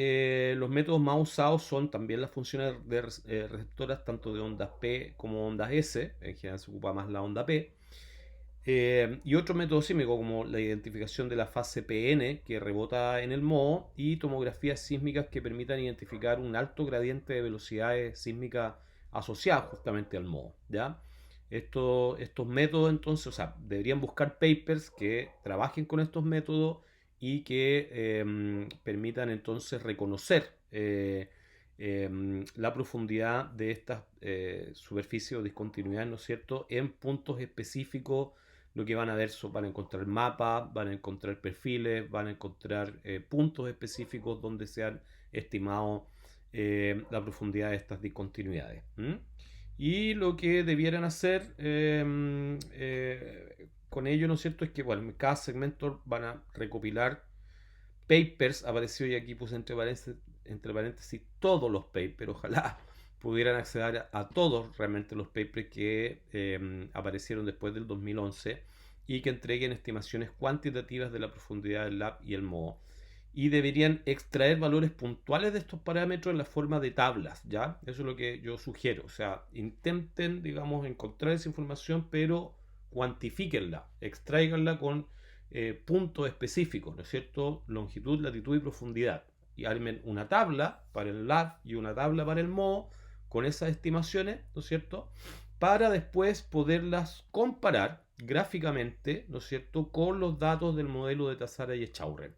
los métodos más usados son también las funciones de receptoras tanto de ondas P como ondas S, en general se ocupa más la onda P, y otro método sísmico como la identificación de la fase PN que rebota en el MOO y tomografías sísmicas que permitan identificar un alto gradiente de velocidades sísmicas asociadas justamente al MOO, ¿ya? estos métodos, entonces, o sea, deberían buscar papers que trabajen con estos métodos y que permitan entonces reconocer la profundidad de estas superficies o discontinuidades, ¿no es cierto?, en puntos específicos. Lo que van a ver van a encontrar mapas, van a encontrar perfiles, van a encontrar puntos específicos donde se han estimado la profundidad de estas discontinuidades. ¿Mm? Y lo que debieran hacer con ello, ¿no es cierto?, es que, bueno, en cada segmento van a recopilar papers, apareció y aquí puse entre paréntesis todos los papers, ojalá pudieran acceder a todos realmente los papers que aparecieron después del 2011 y que entreguen estimaciones cuantitativas de la profundidad del lab y el MOO. Y deberían extraer valores puntuales de estos parámetros en la forma de tablas, ¿ya? Eso es lo que yo sugiero. O sea, intenten, digamos, encontrar esa información, pero cuantifíquenla, extraiganla con puntos específicos, ¿no es cierto? Longitud, latitud y profundidad. Y armen una tabla para el lab y una tabla para el MOO con esas estimaciones, ¿no es cierto? Para después poderlas comparar gráficamente, ¿no es cierto?, con los datos del modelo de Tazara y Echaurren.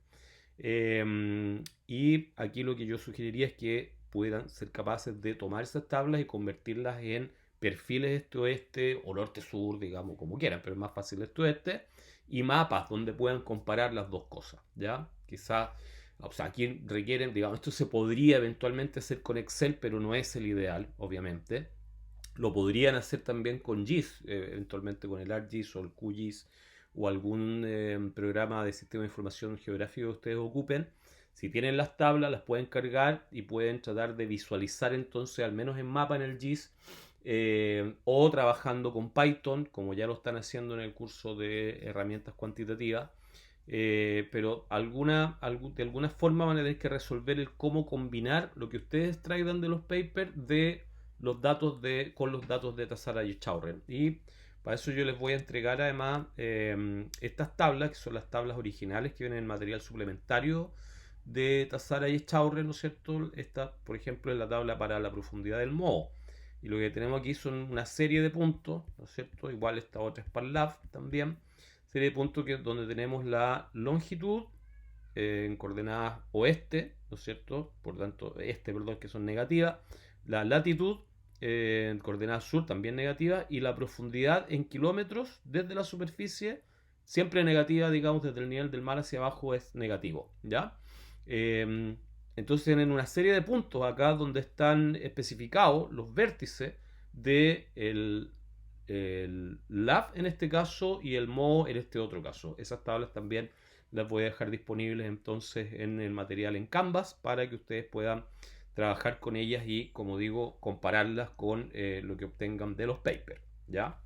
Y aquí lo que yo sugeriría es que pudieran ser capaces de tomar esas tablas y convertirlas en perfiles este-oeste o norte-sur, digamos, como quieran, pero es más fácil este-oeste, y mapas donde puedan comparar las dos cosas, ¿ya? Quizás, o sea, aquí requieren, digamos, esto se podría eventualmente hacer con Excel, pero no es el ideal, obviamente. Lo podrían hacer también con GIS, eventualmente con el ArcGIS o el QGIS o algún programa de sistema de información geográfico que ustedes ocupen. Si tienen las tablas, las pueden cargar y pueden tratar de visualizar entonces, al menos en mapa en el GIS, o trabajando con Python, como ya lo están haciendo en el curso de herramientas cuantitativas. Pero de alguna forma van a tener que resolver el cómo combinar lo que ustedes traigan de los papers con los datos de Tazara y Echaurren. Y para eso yo les voy a entregar además estas tablas, que son las tablas originales que vienen en el material suplementario de Tazara y Echaurren, ¿no es cierto? Esta, por ejemplo, es la tabla para la profundidad del MOO. Y lo que tenemos aquí son una serie de puntos, ¿no es cierto? Igual esta otra es para el LAB también. Serie de puntos donde tenemos la longitud en coordenadas oeste, ¿no es cierto? Por tanto, perdón, que son negativas. La latitud en coordenadas sur, también negativa. Y la profundidad en kilómetros desde la superficie, siempre negativa, digamos, desde el nivel del mar hacia abajo es negativo, ¿ya? Entonces tienen una serie de puntos acá donde están especificados los vértices del el lab en este caso y el MOO en este otro caso. Esas tablas también las voy a dejar disponibles entonces en el material en Canvas para que ustedes puedan trabajar con ellas y, como digo, compararlas con lo que obtengan de los papers, ¿ya?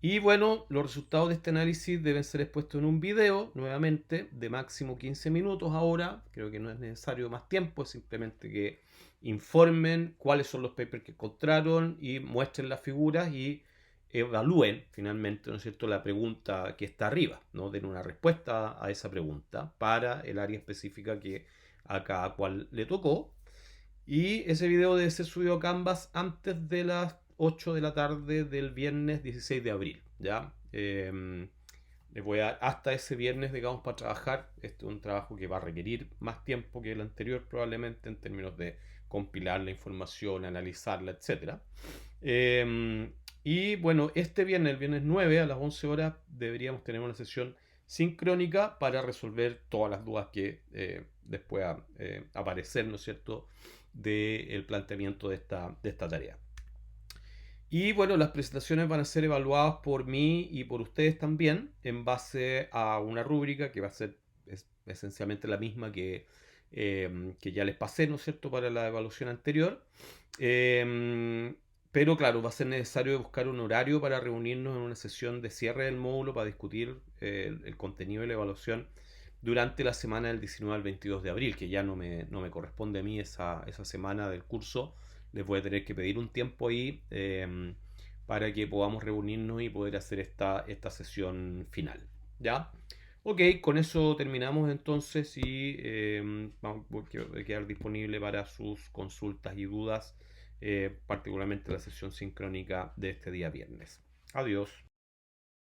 Y bueno, los resultados de este análisis deben ser expuestos en un video, nuevamente, de máximo 15 minutos ahora. Creo que no es necesario más tiempo, es simplemente que informen cuáles son los papers que encontraron y muestren las figuras y evalúen finalmente, ¿no es cierto?, la pregunta que está arriba, ¿no? Den una respuesta a esa pregunta para el área específica que a cada cual le tocó. Y ese video debe ser subido a Canvas antes de las 8 de la tarde del viernes 16 de abril, ¿ya? Les voy a dar hasta ese viernes, digamos, para trabajar. Este es un trabajo que va a requerir más tiempo que el anterior, probablemente, en términos de compilar la información, analizarla, etc. Y bueno, este viernes, el viernes 9 a las 11 horas, deberíamos tener una sesión sincrónica para resolver todas las dudas que después aparecer, ¿no es cierto?, del planteamiento de esta tarea. Y bueno, las presentaciones van a ser evaluadas por mí y por ustedes también en base a una rúbrica que va a ser esencialmente la misma que ya les pasé, ¿no es cierto?, para la evaluación anterior. Pero claro, va a ser necesario buscar un horario para reunirnos en una sesión de cierre del módulo para discutir el contenido de la evaluación durante la semana del 19 al 22 de abril, que ya no me corresponde a mí esa semana del curso. Les voy a tener que pedir un tiempo ahí para que podamos reunirnos y poder hacer esta sesión final. ¿Ya? Ok, con eso terminamos entonces y voy a quedar disponible para sus consultas y dudas particularmente la sesión sincrónica de este día viernes. Adiós.